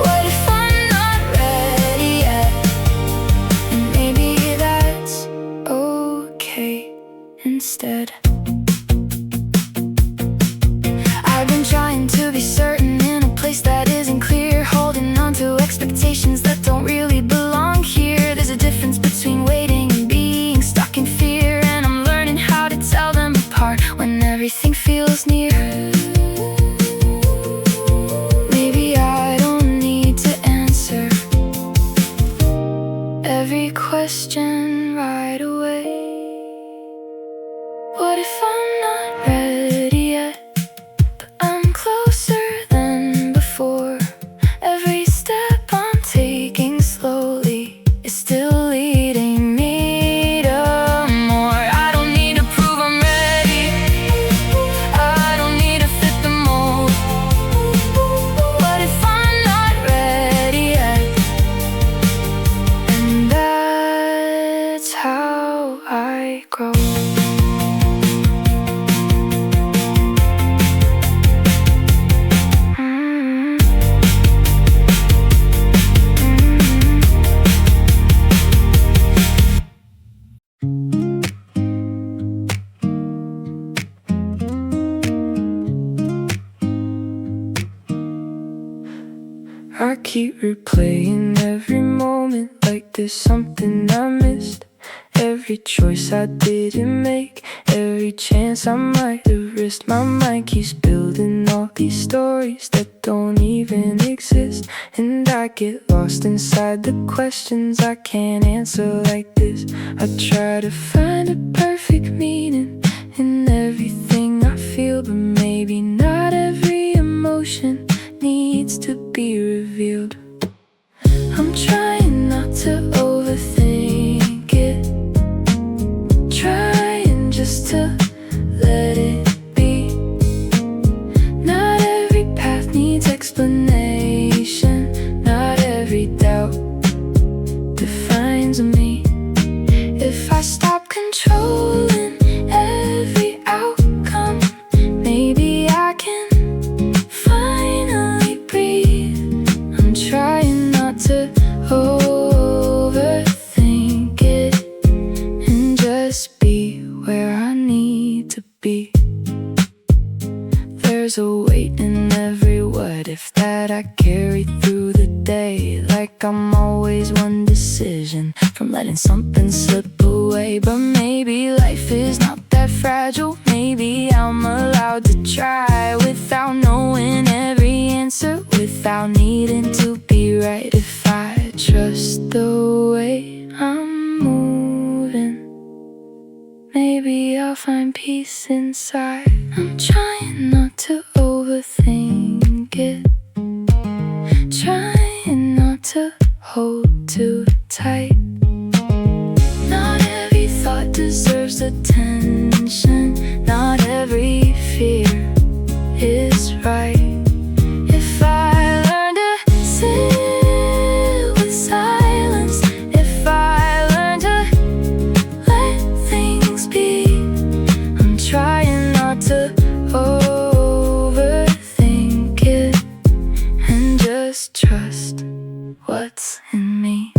What if I'm not ready yet? And maybe that's okay instead. I keep replaying every moment like there's something I missed. Every choice I didn't make, every chance I might have risked. My mind keeps building all these stories that don't even exist, and I get lost inside the questions I can't answer like this. I try to find a perfect meaning in everything I feel, but maybe not every emotion needs to be revealed. I'm trying not to overthink it, trying just to let it be. Not every path needs explanation, not every doubt defines me. If I stop controlling every outcome, maybe I can finally breathe. I'm trying not to overthink it and just be where I need to be. There's a weight in every what if that I carry through the day, like I'm always one decision from letting something slip away. But maybe life is not that fragile, maybe I'm allowed to try without knowing every answer, without needing to be right. If I trust the way I'm moving, maybe I'll find peace inside. I'm trying not to overthink it, trying not to hold too tight. Not every thought deserves attention, not every fear is right. If I learn to sit with silence, if I learn to let things be, I'm trying not to overthink it and just trust what's in me.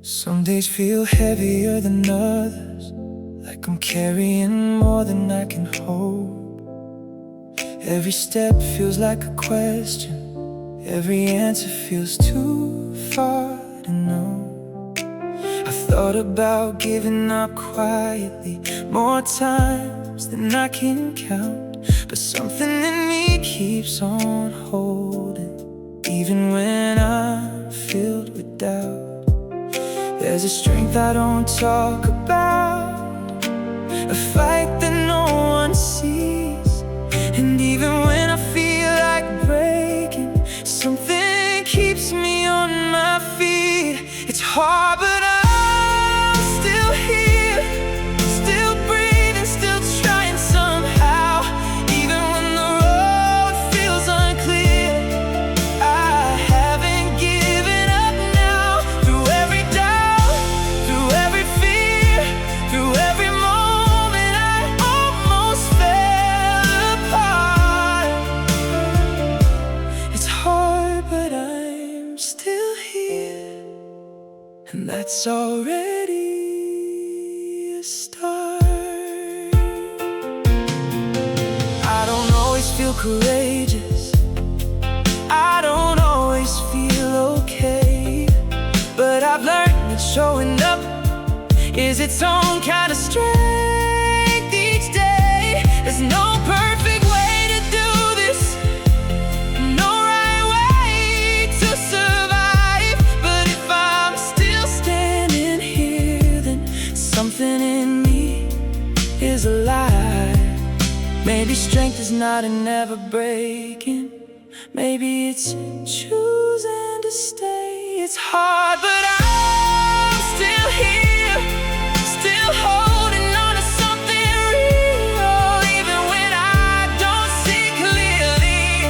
Some days feel heavier than others, like I'm carrying more than I can hold. Every step feels like a question, every answer feels too far to know. I thought about giving up quietly more times than I can count, but something in me keeps on holding, even when I'm filled with doubt. There's a strength I don't talk about, a fight that no one sees, and even when I feel like breaking, something keeps me on my feet. It's hard, but I'm still here, still breathing, still trying somehow. Even when the road feels unclear, I haven't given up now. Through every doubt, through every fear, through every moment I almost fell apart. It's hard, but I'm still here, and that's already a start. I don't always feel courageous, I don't always feel okay, but I've learned that showing up is its own kind of strength each day. There's no perfect way to do this, no right way to survive, but if I'm still standing here, then something in me is alive. Maybe strength is not in never breaking, maybe it's in choosing to stay. It's hard, but I'm still here, still holding on to something real. Even when I don't see clearly,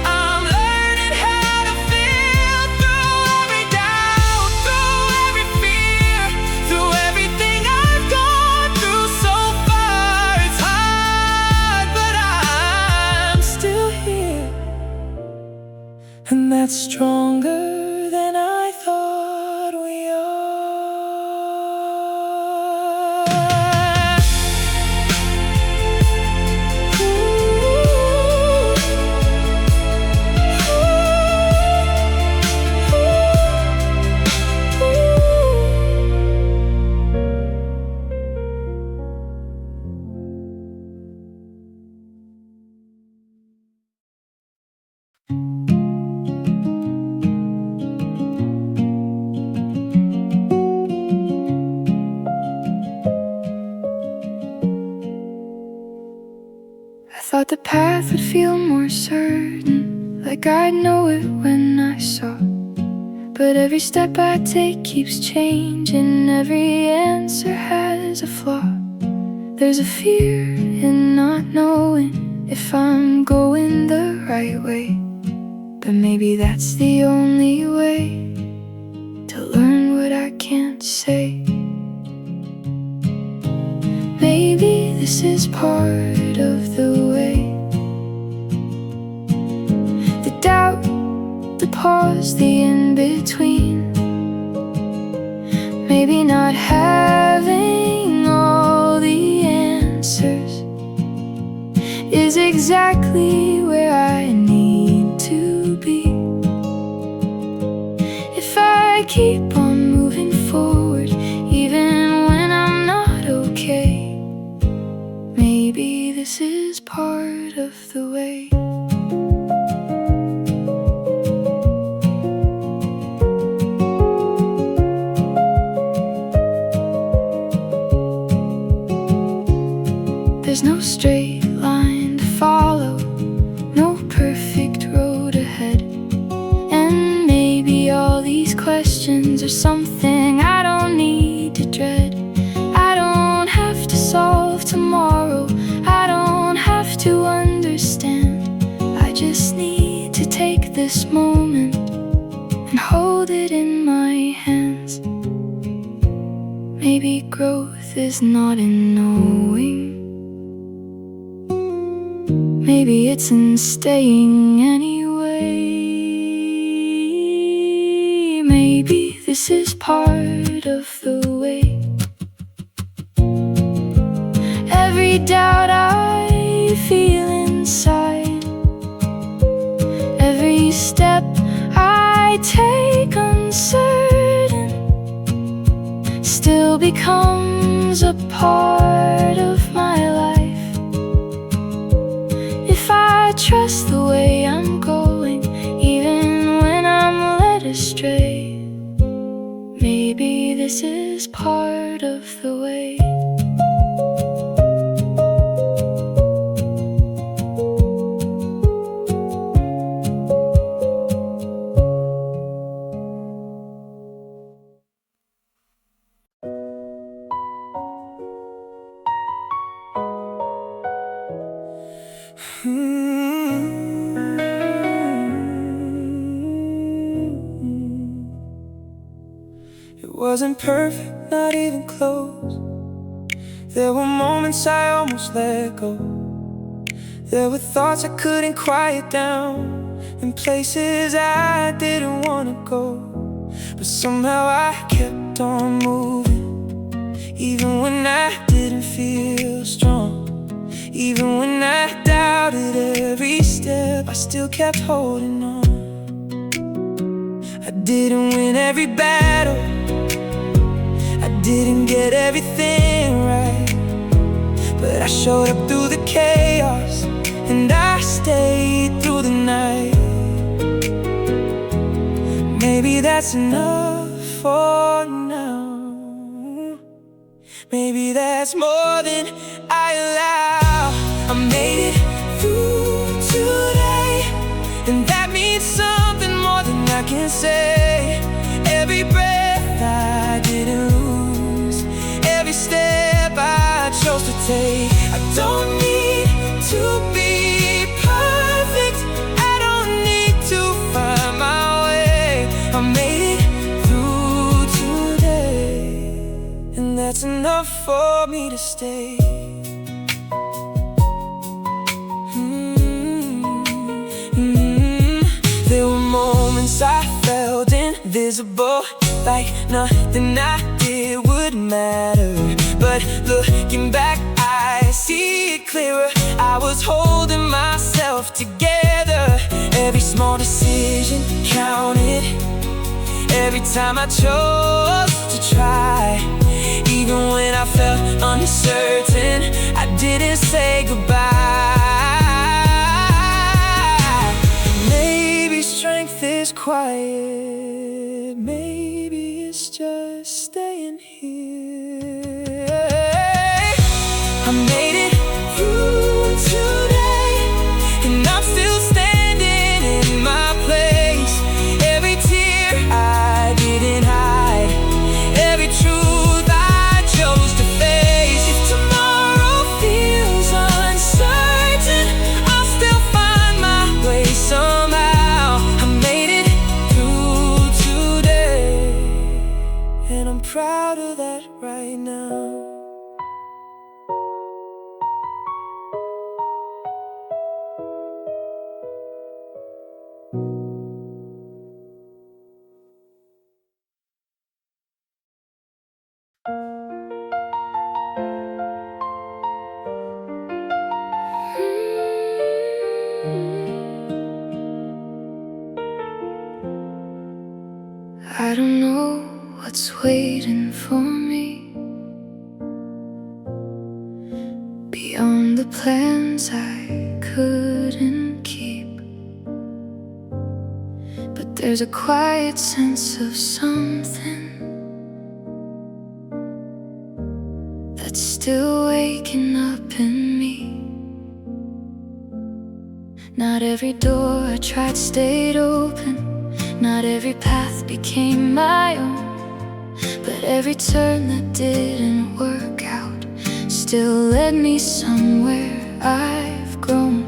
I'm learning how to feel through every doubt, through every fear, through everything I've gone through so far. It's hard, but I'm still here, and that's stronger than I thought we are. Thought the path would feel more certain, like I'd know it when I saw. But every step I take keeps changing, every answer has a flaw. There's a fear in not knowing if I'm going the right way, but maybe that's the only way to learn what I can't say. Maybe this is part of the way. The doubt, the pause, the in-between. Maybe not having all the answers is exactly where I need to be. If I keep on moving forward, even when I'm not okay, maybe this is part of the way. There's no straight line to follow, no perfect road ahead. And maybe all these questions are something I don't need to dread. I don't have to solve tomorrow, I don't have to understand. I just need to take this moment and hold it in my hands. Maybe growth is not in knowing, maybe it's in staying anyway. Maybe this is part of the way. Every doubt I feel inside, every step I take uncertain, still becomes a part of my life. If I trust the way I'm going, even when I'm led astray, maybe this is part of the way. It wasn't perfect, not even close. There were moments I almost let go. There were thoughts I couldn't quiet down, and places I didn't want to go. But somehow I kept on moving, even when I didn't feel strong. Even when I doubted every step, I still kept holding on. I didn't win every battle, I didn't get everything right, but I showed up through the chaos, and I stayed through the night. Maybe that's enough for now. Maybe that's more than I allow. I made it through today, and that means something more than I can say. Every breath I didn't lose, every step I chose to take. I don't need to be perfect, I don't need to find my way. I made it through today, and that's enough for me to stay. There were invisible, like nothing I did would matter. But looking back, I see it clearer. I was holding myself together. Every small decision counted. Every time I chose to try. Even when I felt uncertain, I didn't say goodbye. Maybe strength is quiet. Maybe it's just staying here. I made it through today, and I'm still standing in my place. Every tear I didn't hide, every truth I chose to face. If tomorrow feels uncertain, I'll still find my way somehow. I made it through today, and I'm proud of that right now. I don't know what's waiting for me beyond the plans I couldn't keep. But there's a quiet sense of something that's still waking up in me. Not every door I tried stayed open. Not every path became my own, but every turn that didn't work out still led me somewhere I've grown.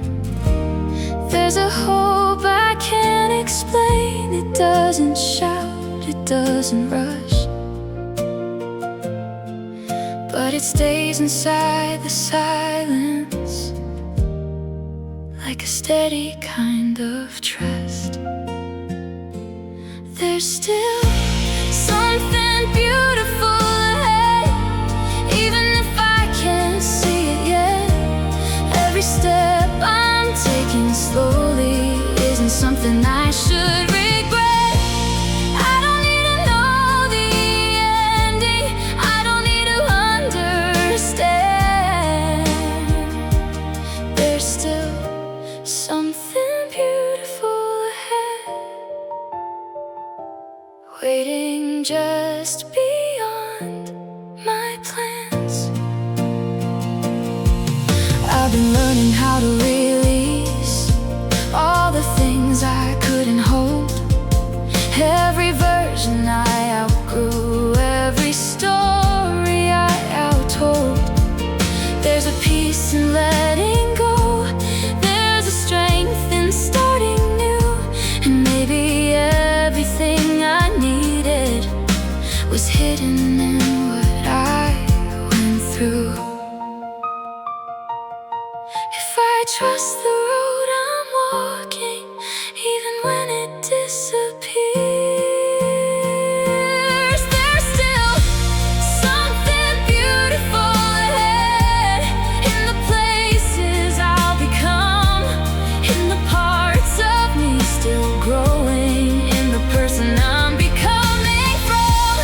There's a hope I can't explain. It doesn't shout, it doesn't rush, but it stays inside the silence, like a steady kind of trust. There's still something beautiful ahead, even if I can't see it yet. Every step I'm taking slowly isn't something I should regret. I don't need to know the ending, I don't need to understand. There's still something beautiful ahead, waiting just beyond my plans. I've been learning how to release all the things I couldn't hold. Every version I outgrew, every story I outtold. There's a peace in letting go, there's a strength in starting new. And maybe everything I needed was hidden in what I went through. If I trust the road I'm walking, even when it disappears, there's still something beautiful ahead. In the places I'll become, in the parts of me still growing, in the person I'm becoming from.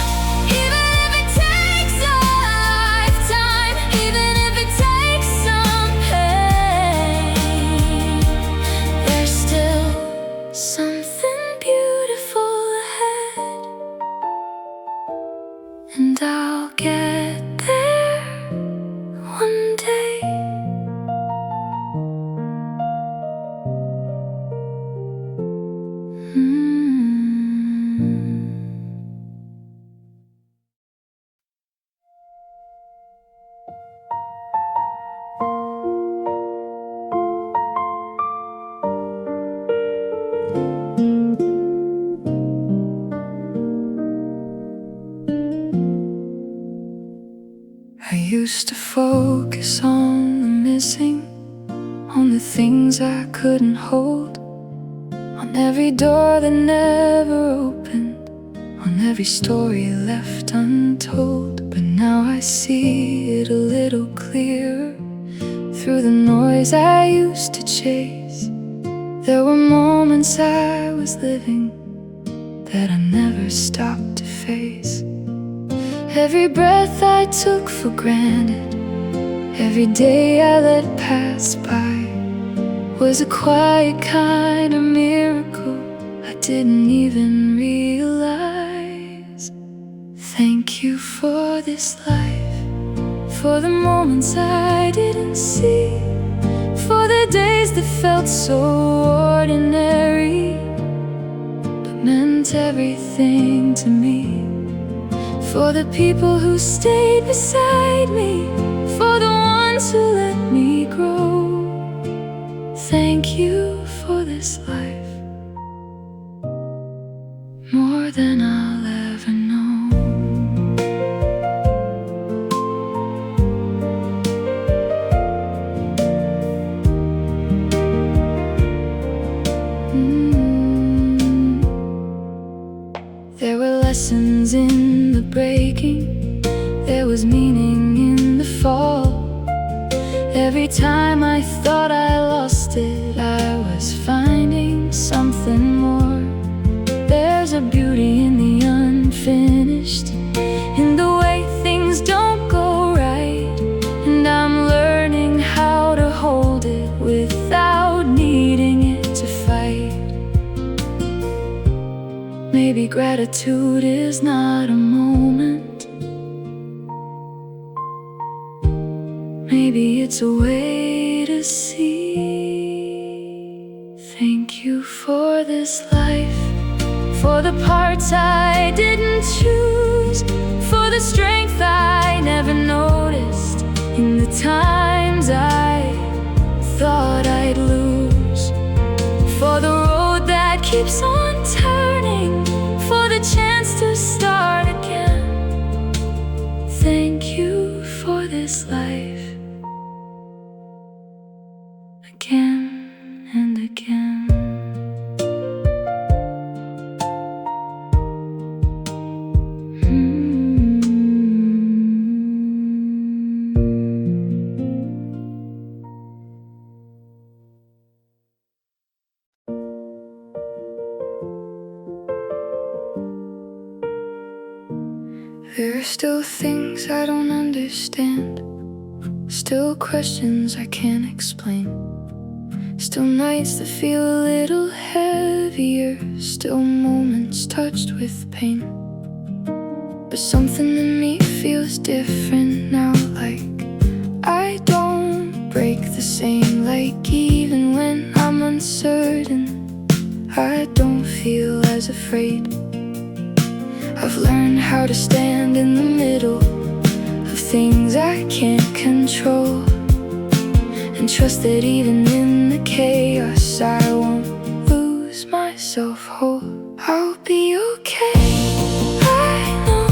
Even if it takes a lifetime, even if it takes some pain, there's still something beautiful ahead, and I'll get there one day. I used to focus on the missing, on the things I couldn't hold, on every door that never opened, every story left untold. But now I see it a little clearer. Through the noise I used to chase, there were moments I was living that I never stopped to face. Every breath I took for granted, every day I let pass by, was a quiet kind of miracle I didn't even realize. Thank you for this life, for the moments I didn't see, for the days that felt so ordinary but meant everything to me, for the people who stayed beside me, for the ones who let me grow. Thank you for this life, more than I'll ever know. There were lessons in the breaking, there was meaning in the fall. Every time I thought I lost it, I was finding something more. There's a beauty in the unfinished, in the way things don't go right, and I'm learning how to hold it without needing it to fight. Maybe gratitude is not a moment, maybe it's a way to see. Thank you for this life, for the parts I didn't choose, for the strength I never noticed in the times I thought I'd lose, for the road that keeps on turning, for the chance to start again. Thank you for this life, again and again. There are still things I don't understand, still questions I can't explain, still nights that feel a little heavier, still moments touched with pain. But something in me feels different now, like I don't break the same. Like even when I'm uncertain, I don't feel as afraid. I've learned how to stand in the middle of things I can't control, and trust that even in the chaos I won't lose my self-hold. I'll be okay, I know,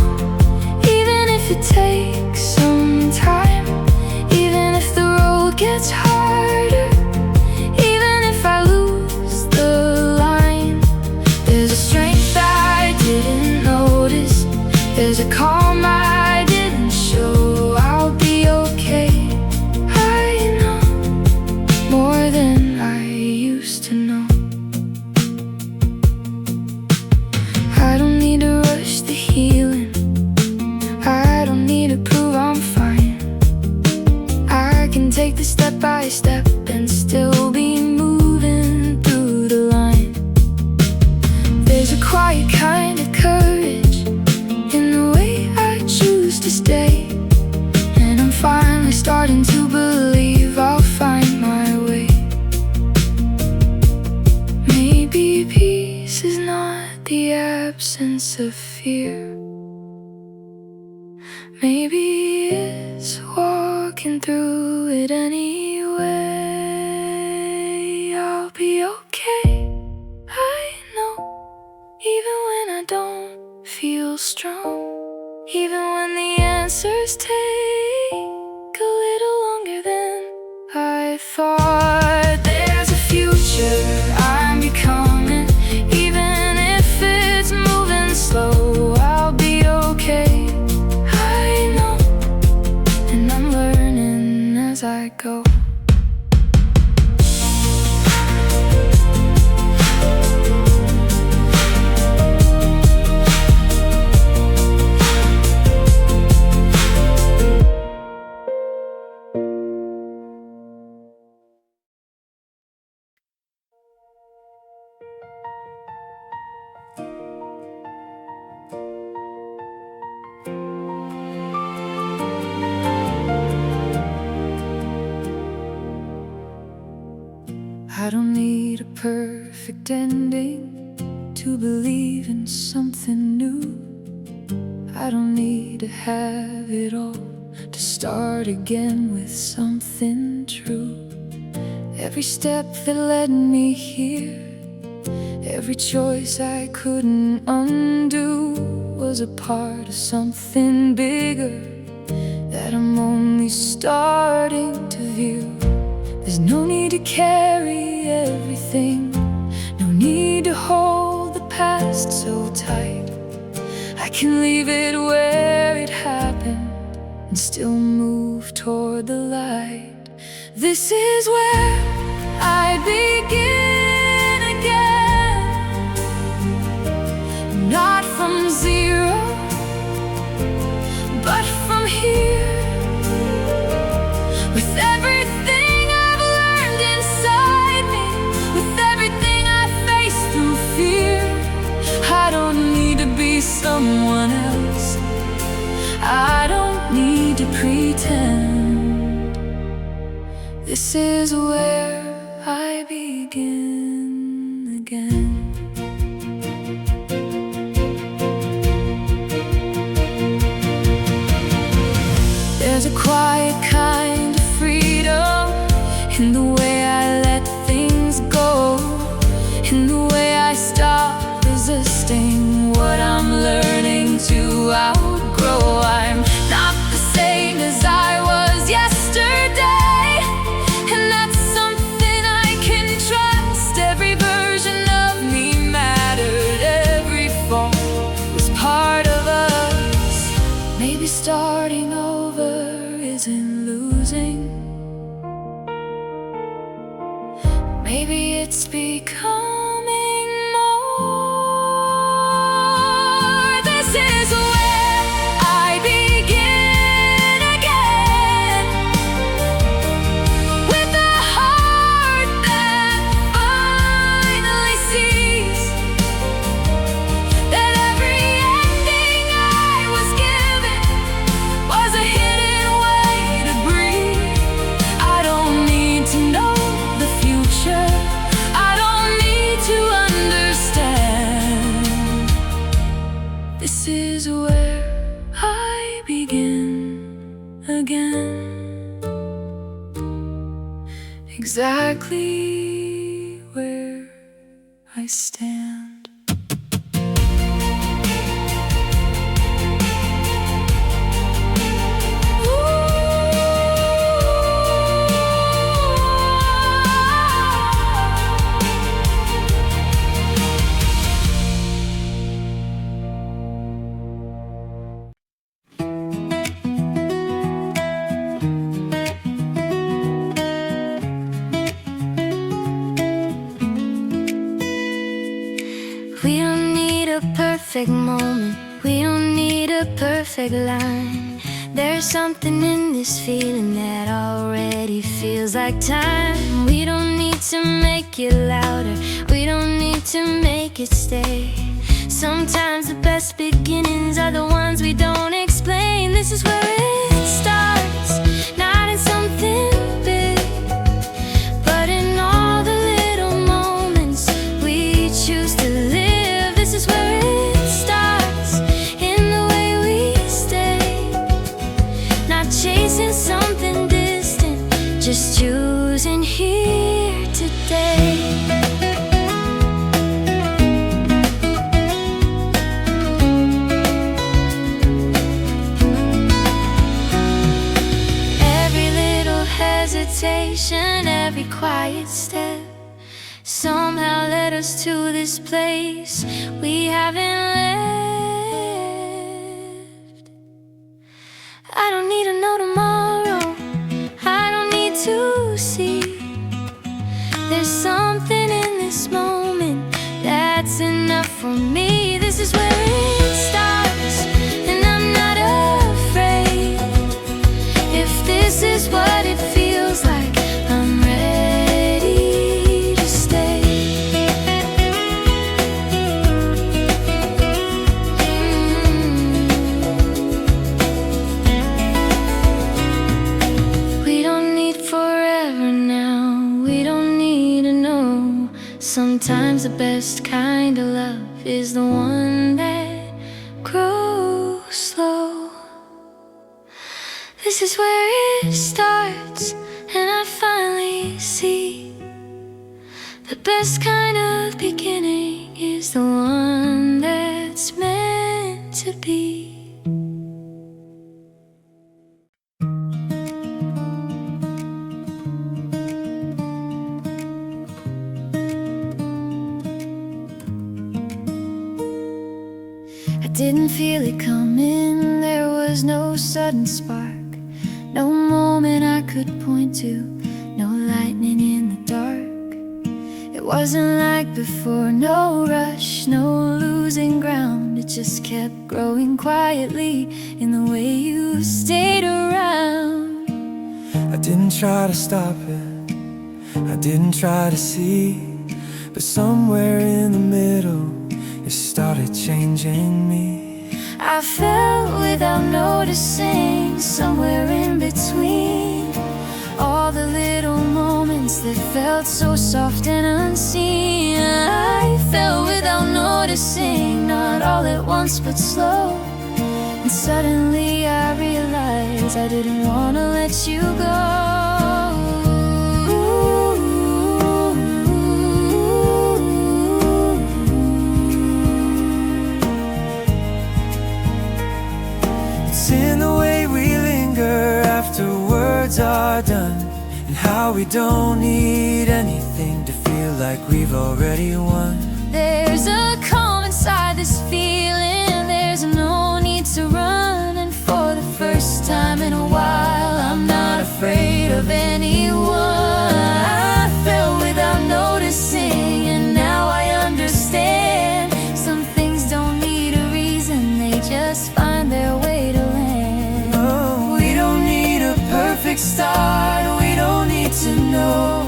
even if it takes some time, even if the road gets harder, even if I lose the line. There's a strength I didn't notice, there's a calm I didn't show. I'll be okay, I know, more than I used to know. I don't need to rush the healing, I don't need to prove I'm fine. I can take this step by step and still be moving through the line. There's a quiet kind of courage in the way I choose to stay, and I'm finally starting to believe I'll find my way. Maybe peace is not the absence of fear, maybe it's walking through it anyway. I'll be okay, I know, even when I don't feel strong, even when the answers take a little longer than I thought. There's a future I'm becoming, even if it's moving slow. perfect ending to believe in something new. I don't need to have it all to start again with something true. Every step that led me here, every choice I couldn't undo, was a part of something bigger that I'm only starting to view. There's no need to carry everything, no need to hold the past so tight. I can leave it where it happened and still move toward the light. This is where I begin again, not from zero, but from here. With everything I've learned inside me, with everything I face through fear, I don't need to be someone else, I don't need to pretend. This is where I begin again. There's a quiet kind of freedom in the way I let things go, in the way I stop resisting what I'm learning to outgrow. I'm not the same as I was yesterday, and that's something I can trust. Every version of me mattered, every fall was part of us. Maybe starting over isn't losing, maybe it's becoming more. This is where I begin again, with a heart that finally sees that every ending I was given was a hidden way to breathe. I don't need to know the future, I don't need to understand. This is where I begin again, exactly where I stand. We don't need a perfect moment, we don't need a perfect line. There's something in this feeling that already feels like time. We don't need to make it louder, we don't need to make it stay. Sometimes the best beginnings are the ones we don't explain. This is where it starts, not in something big, but in all the little moments we choose to live. This is where it starts, in the way we stay, not chasing something distant, just choosing here today. Every quiet step somehow led us to this place we haven't left. I don't need to know tomorrow, I don't need to see. There's something in this moment that's enough for me. This is where it starts, and I'm not afraid. If this is what it feels like, I'm ready to stay. We don't need forever now, we don't need to know the best kind of love is the one that grows slow. This is where it starts, and I finally see the best kind of beginning is the one that's meant to be. Didn't feel it coming, there was no sudden spark, no moment I could point to, no lightning in the dark. It wasn't like before, no rush, no losing ground. It just kept growing quietly in the way you stayed around. I didn't try to stop it, I didn't try to see, but somewhere in the middle it started changing me. I felt without noticing, somewhere in between all the little moments that felt so soft and unseen. I felt without noticing, not all at once but slow. And suddenly I realized I didn't want to let you go. In the way we linger after words are done, and how we don't need anything to feel like we've already won. There's a calm inside this feeling, there's no need to run. And for the first time in a while, I'm not afraid of anyone. I felt without noticing, and now I understand. Some things don't need a reason, they just find their way to land. Oh, we don't need a perfect start, we don't need to know.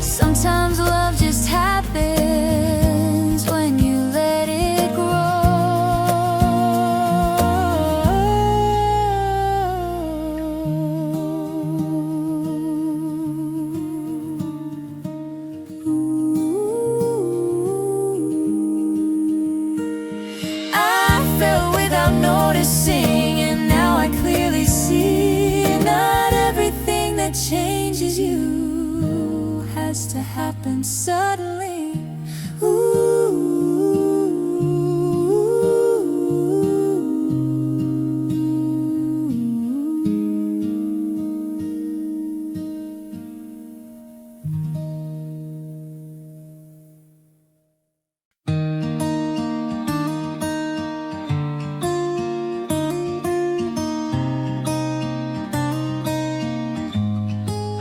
Sometimes love just happens when you let it grow. I felt without noticing, and now I clearly see not everything that changes you has to happen suddenly.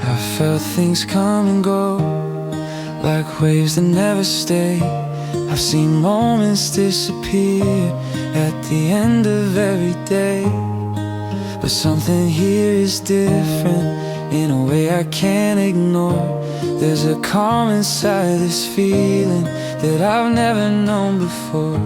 I felt things come and go, like waves that never stay. I've seen moments disappear at the end of every day. But something here is different in a way I can't ignore. There's a calm inside this feeling that I've never known before.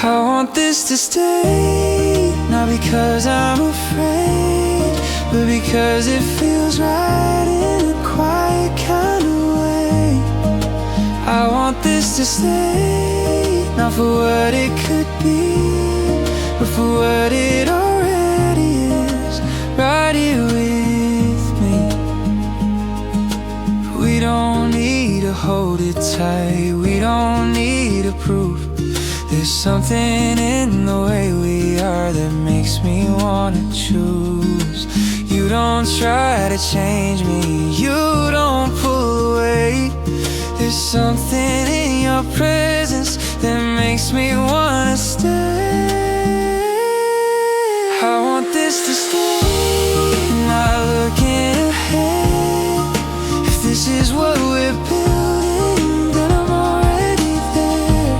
I want this to stay, not because I'm afraid, but because it feels right in a quiet kind of way. I want this to stay, not for what it could be, but for what it already is, right here with me. We don't need to hold it tight, we don't need to prove. There's something in the way we are that makes me wanna choose. You don't try to change me, you don't pull away. There's something in your presence that makes me wanna stay. I want this to stay, not looking ahead. If this is what we're building, then I'm already there.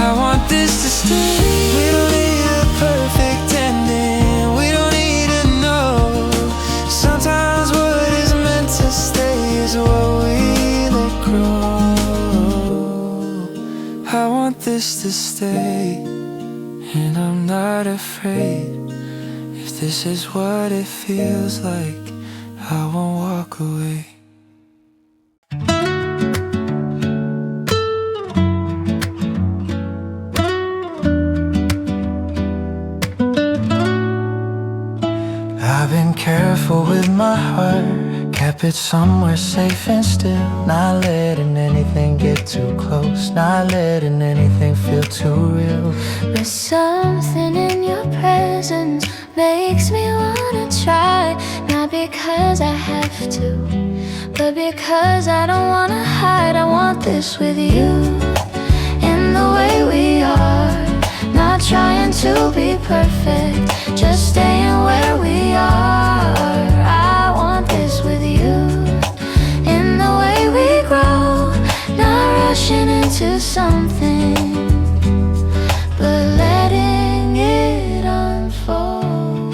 I want this to stay. We don't need a perfect ending, we don't need to know. Sometimes what is meant to stay is what we let grow. I want this to stay, and I'm not afraid. If this is what it feels like, I won't walk away. it somewhere safe and still, not letting anything get too close, not letting anything feel too real. But something in your presence makes me wanna try. Not because I have to, but because I don't wanna hide. I want this with you, in the way we are. Not trying to be perfect, just staying where we are. I want this with you, in the way we grow. Not rushing into something, but letting it unfold.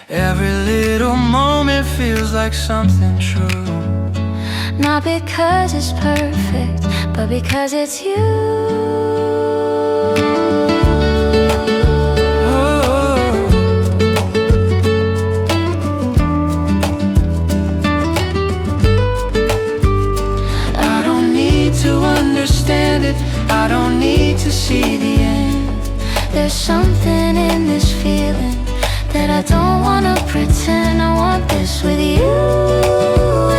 Every little moment feels like something true. Not because it's perfect, but because it's you. I don't need to see the end. There's something in this feeling that I don't wanna pretend. I want this with you,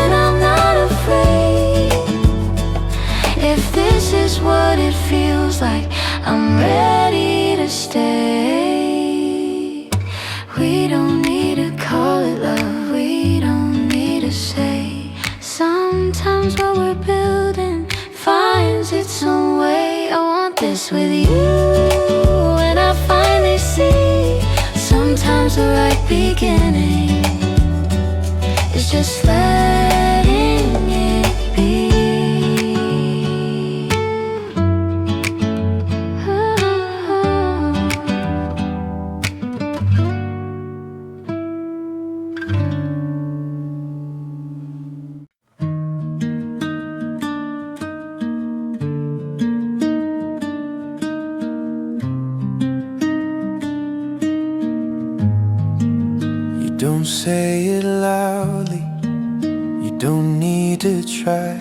and I'm not afraid. If this is what it feels like, I'm ready to stay. We don't need to call it love, we don't need to say. Sometimes what we're building finds its own way. I want this with you, and I finally see sometimes the right beginning is just letting it be. Don't say it loudly, you don't need to try.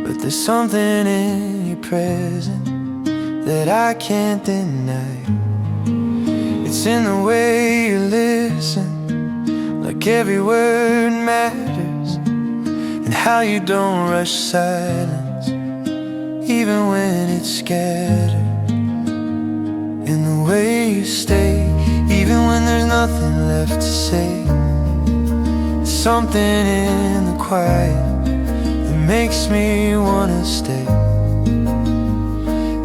But there's something in your presence that I can't deny. It's in the way you listen, like every word matters, and how you don't rush silence, even when it's scattered. In the way you stay, even when there's nothing left to say. Something in the quiet that makes me wanna stay.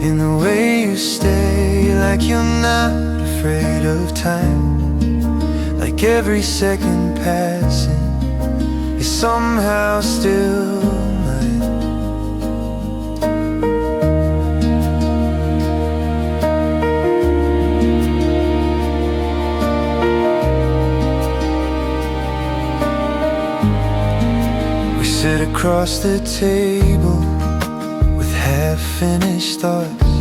In the way you stay, like you're not afraid of time, like every second passing is somehow still mine. Sit across the table with half-finished thoughts,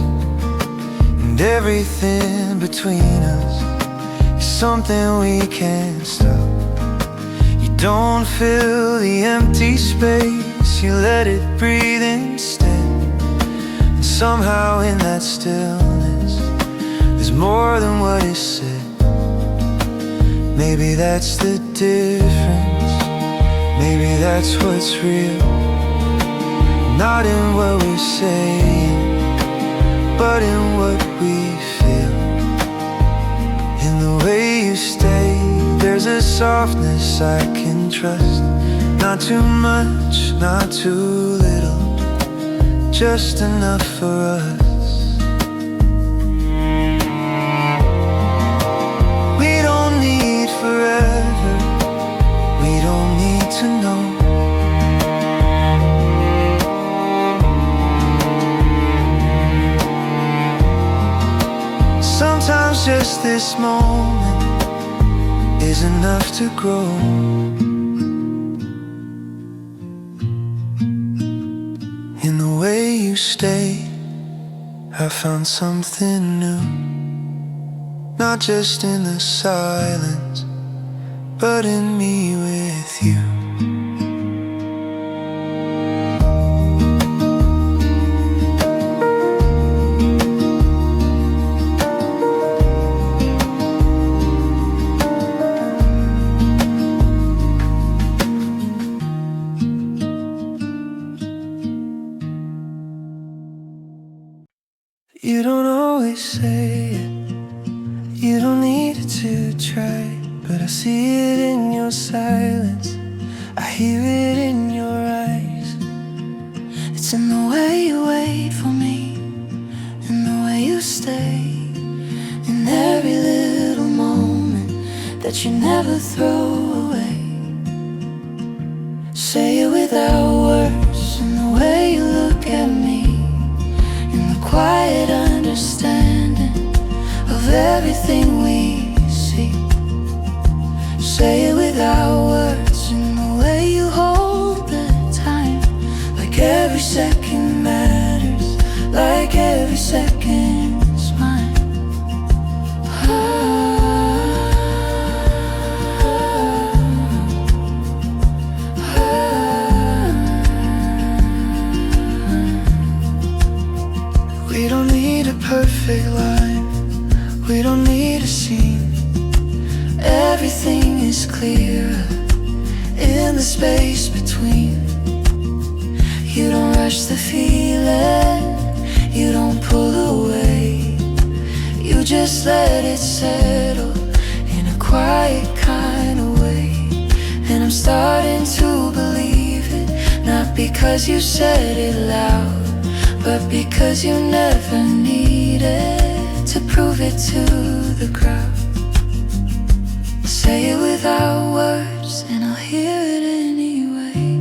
and everything between us is something we can't stop. You don't fill the empty space, you let it breathe instead. And somehow in that stillness there's more than what is said. Maybe that's the difference. Maybe that's what's real, not in what we're saying, but in what we feel. In the way you stay, there's a softness I can trust. Not too much, not too little, just enough for us. We don't need forever, we don't need to know. Sometimes just this moment is enough to grow. In the way you stay, I found something new. Not just in the silence, but in me with you. You don't always say it, you don't need to try, but I see it in your silence, I hear it in your eyes. It's in the way you wait for me, in the way you stay, in every little moment that you never throw away. Say it without words, in the way you look at me, in the quiet understanding of everything we see. Say it without words, in the way you hold the time, like every second matters, like every second's mine. We don't need a perfect line, we don't need a scene. Everything is clearer in the space between. You don't rush the feeling, you don't pull away, you just let it settle in a quiet kind of way. And I'm starting to believe it, not because you said it loud, but because you never needed to prove it to the crowd. Say it without words and I'll hear it anyway.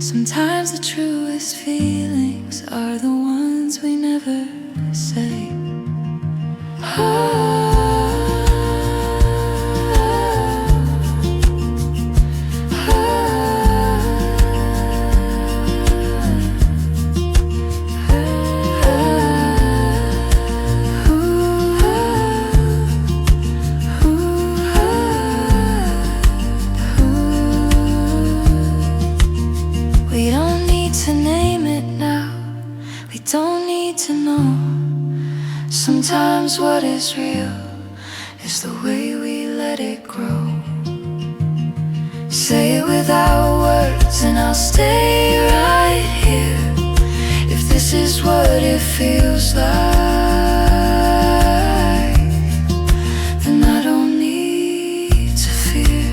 Sometimes the truest feelings are the ones we never say. We don't need to name it now, we don't need to know. Sometimes what is real is the way we let it grow. Say it without words and I'll stay right here. If this is what it feels like, then I don't need to fear.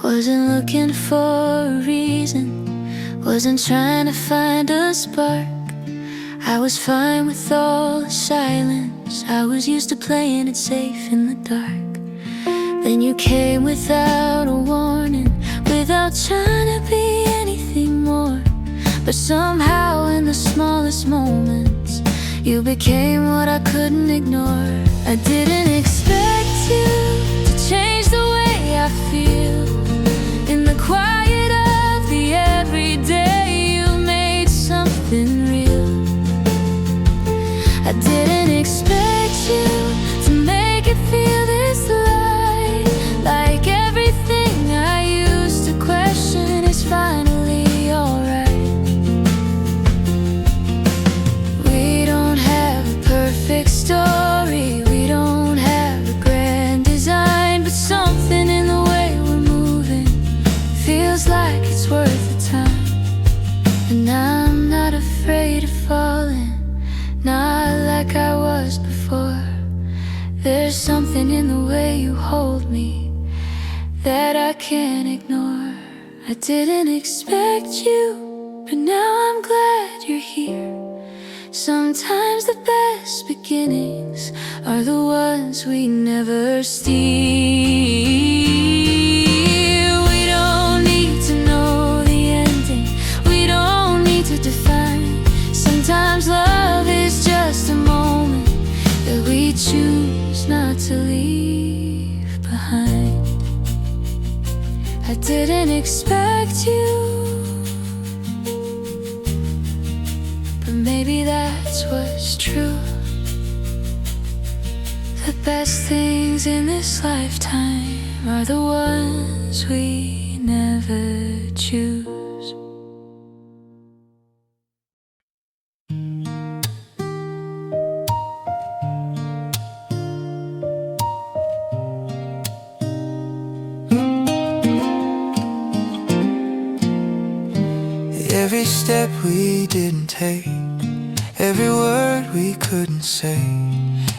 Wasn't looking for a reason, wasn't trying to find a spark. I was fine with all the silence, I was used to playing it safe in the dark. Then you came without a warning, without trying to be anything more. But somehow in the smallest moments, you became what I couldn't ignore. I didn't expect you to change the way I feel. In the quiet of the everyday, you made something real. I didn't expect you to make it feel this light, like everything I used to question is finally alright. We don't have a perfect story, we don't have a grand design, but something in the way we're moving feels like it's worth the time. And I'm not afraid of falling, not like I was before. There's something in the way you hold me that I can't ignore. I didn't expect you, but now I'm glad you're here. Sometimes the best beginnings are the ones we never steal. We don't need to know the ending, we don't need to define. Sometimes love is just a moment that we choose not to leave behind. I didn't expect you, but maybe that's what's true. The best things in this lifetime are the ones we never choose. Every step we didn't take, every word we couldn't say,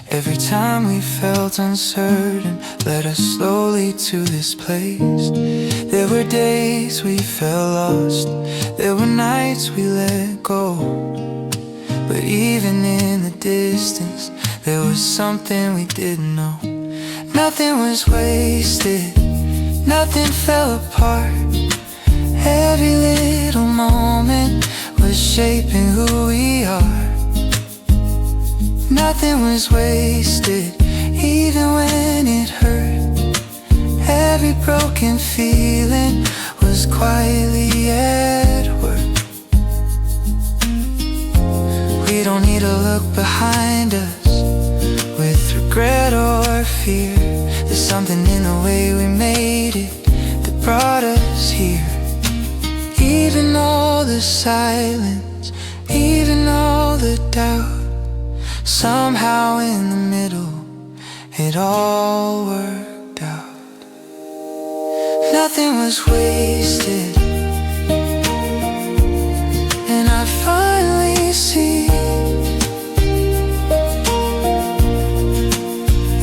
every time we felt uncertain led us slowly to this place. There were days we felt lost, there were nights we let go, but even in the distance there was something we didn't know. Nothing was wasted, nothing fell apart. Every little moment was shaping who we are. Nothing was wasted, even when it hurt. Every broken feeling was quietly at work. We don't need to look behind us with regret or fear. There's something in the way we made it that brought us here. Even all the silence, even all the doubt, somehow in the middle it all worked out. Nothing was wasted, and I finally see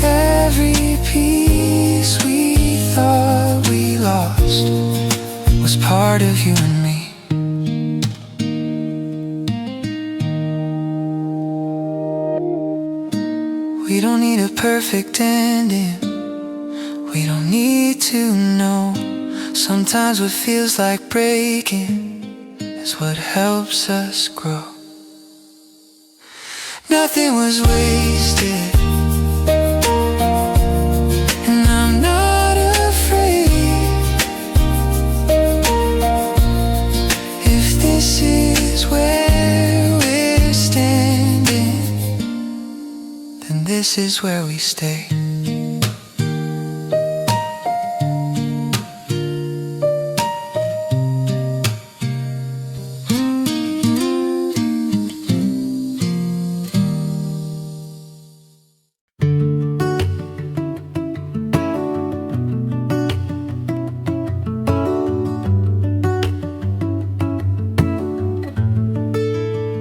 every piece we thought we lost was part of you and me. We don't need a perfect ending, we don't need to know. Sometimes what feels like breaking is what helps us grow. Nothing was wasted, and I'm not afraid. If this is where we're standing, then this is where we stay.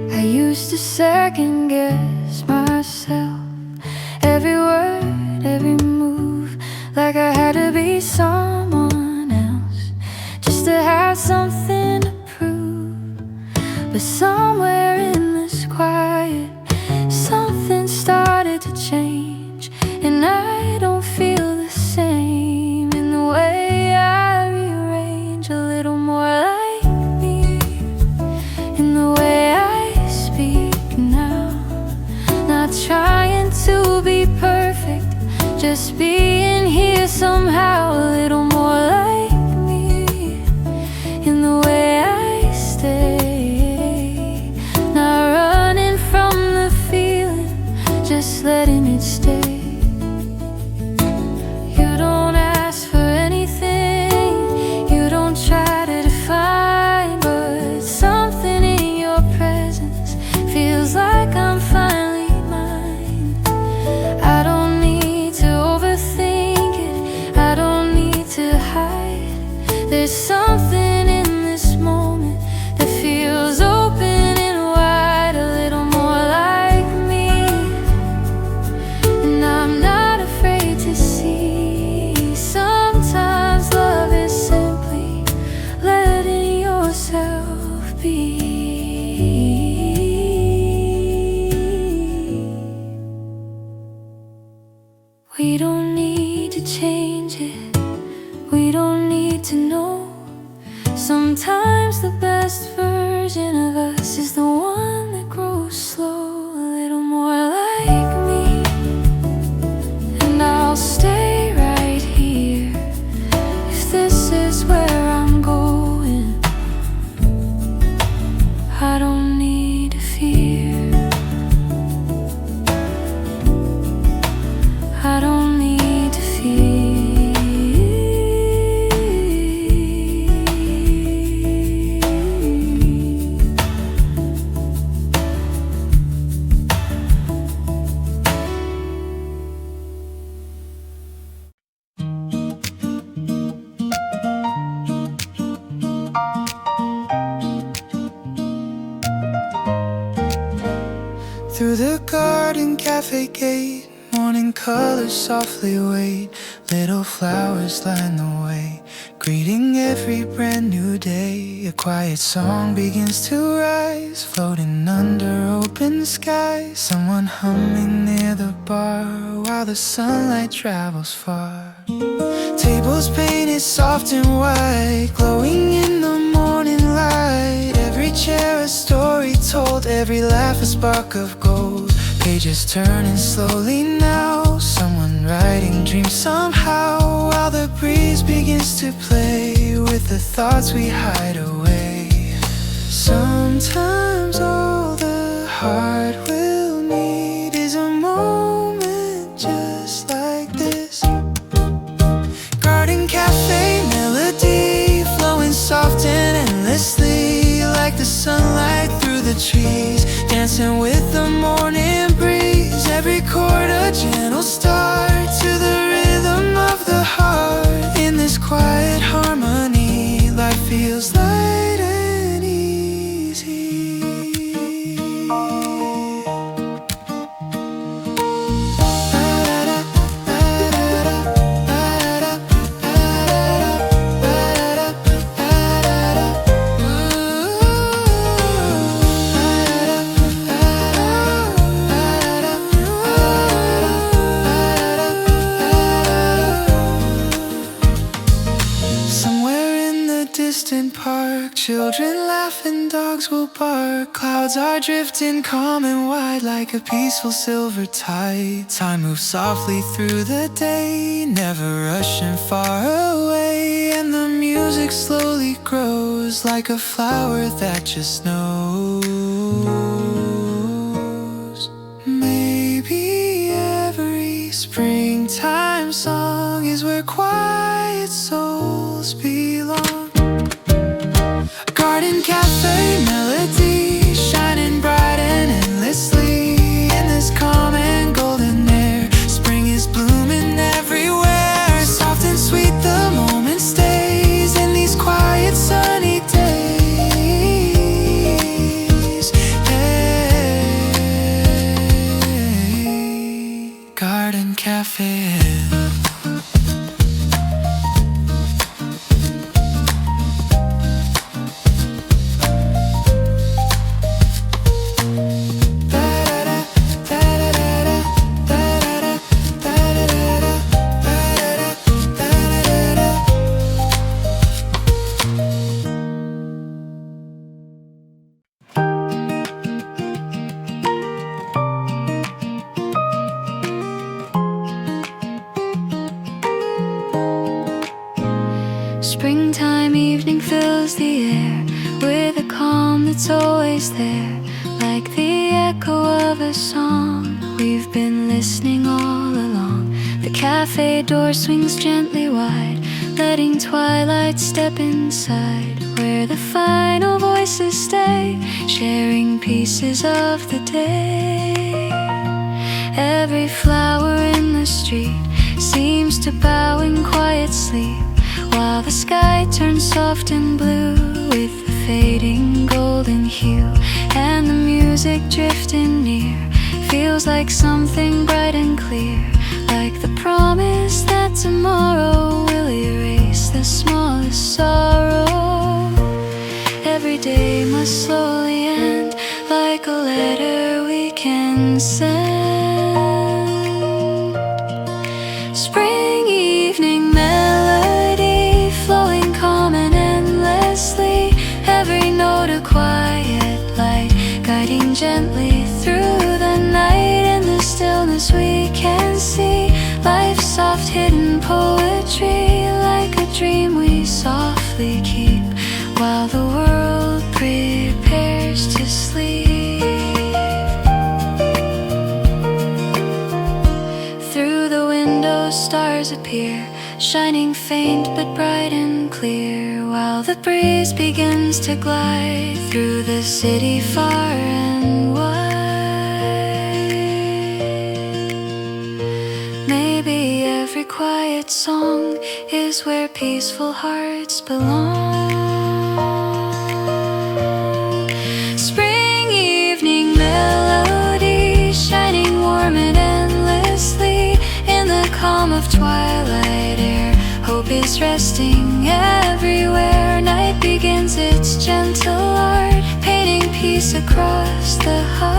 I used to second guess myself, every word, every move, like I had to be someone else just to have something to prove. But somewhere in this quiet, something started to change, and I don't feel the same. In the way I rearrange, a little more like me, in the way I speak now, not trying to be perfect, just being here somehow. A little more like me, in the way I stay, not running from the feeling, just letting it stay. You don't ask for anything, you don't try to define, but something in your presence feels like I'm finally mine. I don't need to overthink it, I don't need to hide. There's something in this moment that feels open and wide, a little more like me, and I'm not afraid to see. Sometimes love is simply letting yourself be. We don't need to change it, we don't need to know. Sometimes the best version of us is the one that grows slow, a little more like me, and I'll stay right here if this is where through the garden cafe gate. Morning colors softly wait, little flowers line the way, greeting every brand new day. A quiet song begins to rise, floating under open skies. Someone humming near the bar while the sunlight travels far. Tables painted soft and white, glowing in the morning light. Every chair a story told, every laugh a spark of gold. Pages turning slowly now, someone writing dreams somehow, while the breeze begins to play with the thoughts we hide away. Sometimes all the heart will need is a moment just like this. Garden cafe melody, flowing soft and endlessly, like the sunlight through the trees, dancing with the morning breeze. Every chord a gentle start to the rhythm of the heart. In this quiet harmony, life feels light and easy. Children laugh and dogs will bark. Clouds are drifting calm and wide, like a peaceful silver tide. Time moves softly through the day, never rushing far away. And the music slowly grows, like a flower that just knows. Maybe every springtime song is where quiet souls belong. Garden cafe melody, shining bright and endlessly in this calm and golden air. Spring is blooming everywhere, soft and sweet the moment stays in these quiet sunny days. Hey, Garden cafe. Springtime evening fills the air with a calm that's always there, like the echo of a song we've been listening all along. The cafe door swings gently wide, letting twilight step inside, where the final voices stay, sharing pieces of the day. Every flower in the street seems to bow in quiet sleep, while the sky turns soft and blue with the fading golden hue. And the music drifting near feels like something bright and clear, like the promise that tomorrow will erase the smallest sorrow. Every day must slowly end, like a letter we can send. Spring evening melody, flowing calm and endlessly, every note a quiet light, guiding gently through the night. In the stillness we can see life's soft hidden poetry, like a dream we softly keep, while the world prepares to sleep. Through the window stars appear, shining faint but bright and clear, while the breeze begins to glide through the city far and wide. Maybe every quiet song is where peaceful hearts belong. Spring evening melody, is resting everywhere. Night begins its gentle art, painting peace across the heart.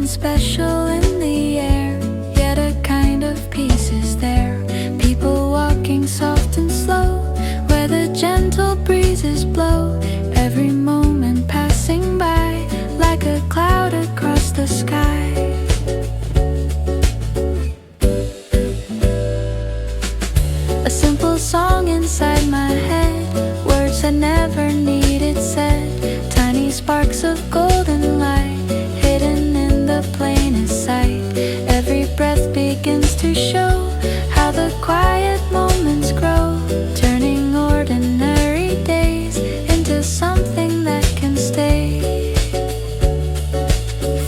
Special in the air, yet a kind of peace is there. People walking soft and slow, where the gentle breezes blow. Every moment passing by, like a cloud across the sky. A simple song inside my head, words that never needed said. Tiny sparks of golden light, hidden in the plainest sight. Every breath begins to show how the quiet moments grow, turning ordinary days into something that can stay.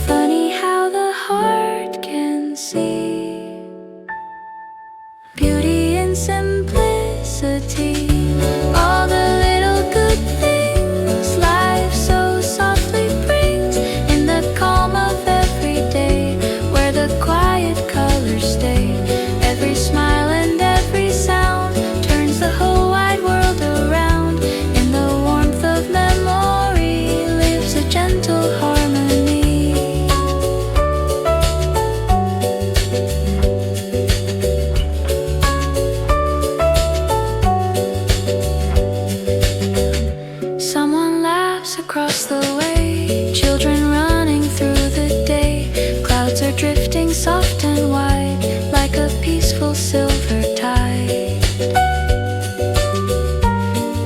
Funny how the heart can see beauty in simplicity. All the little good things life so softly brings in the calm of every day, where the quiet colors stay. Every smile and every sound turns the whole wide world around. In the warmth of memory lives a gentle harmony. Someone laughs across the way, children running through the day. Clouds are drifting soft and wide, like a peaceful silver tide.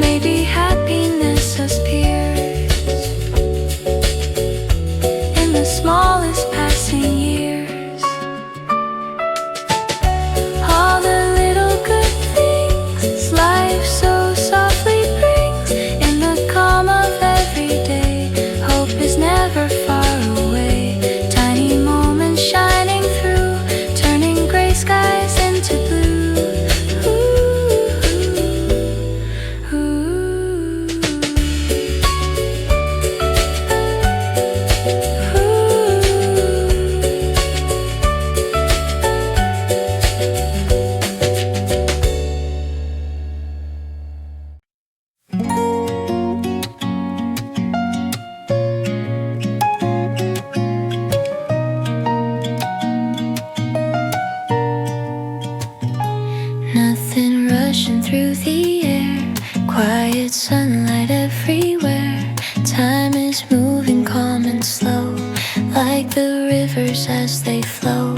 Maybe happiness appears in the smallest passing years. All the little good things life so softly brings in the calm of every day. Hope is never far away. Tiny moments shining through, turning gray skies into blue. Ooh, Nothing rushing through the air, quiet sunlight everywhere. Time is moving calm and slow, like the rivers as they flow.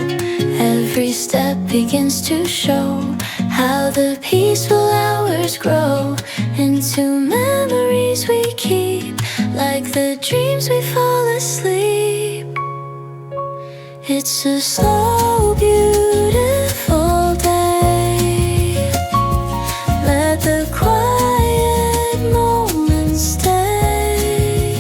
Every step begins to show how the peaceful hours grow into memories we keep, like the dreams we fall asleep. It's a slow, beautiful day. Let the quiet moments stay.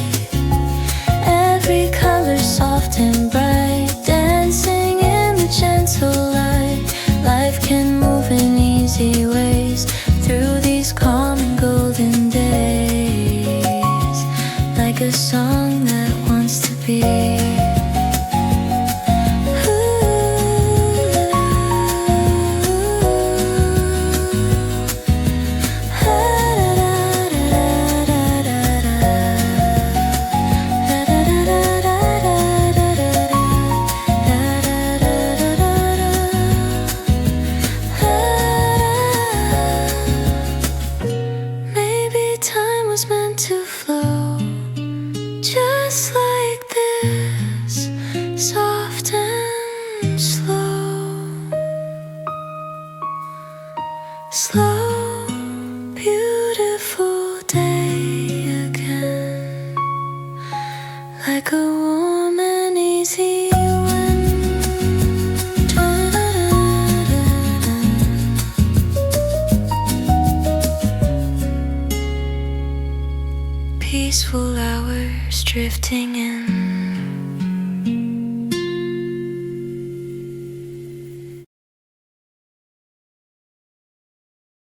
Every color soft and bright, dancing in the gentle light. Life can move in easy ways through these calm and golden days, like a song that wants to be. Maybe time was meant to flow, peaceful hours drifting in.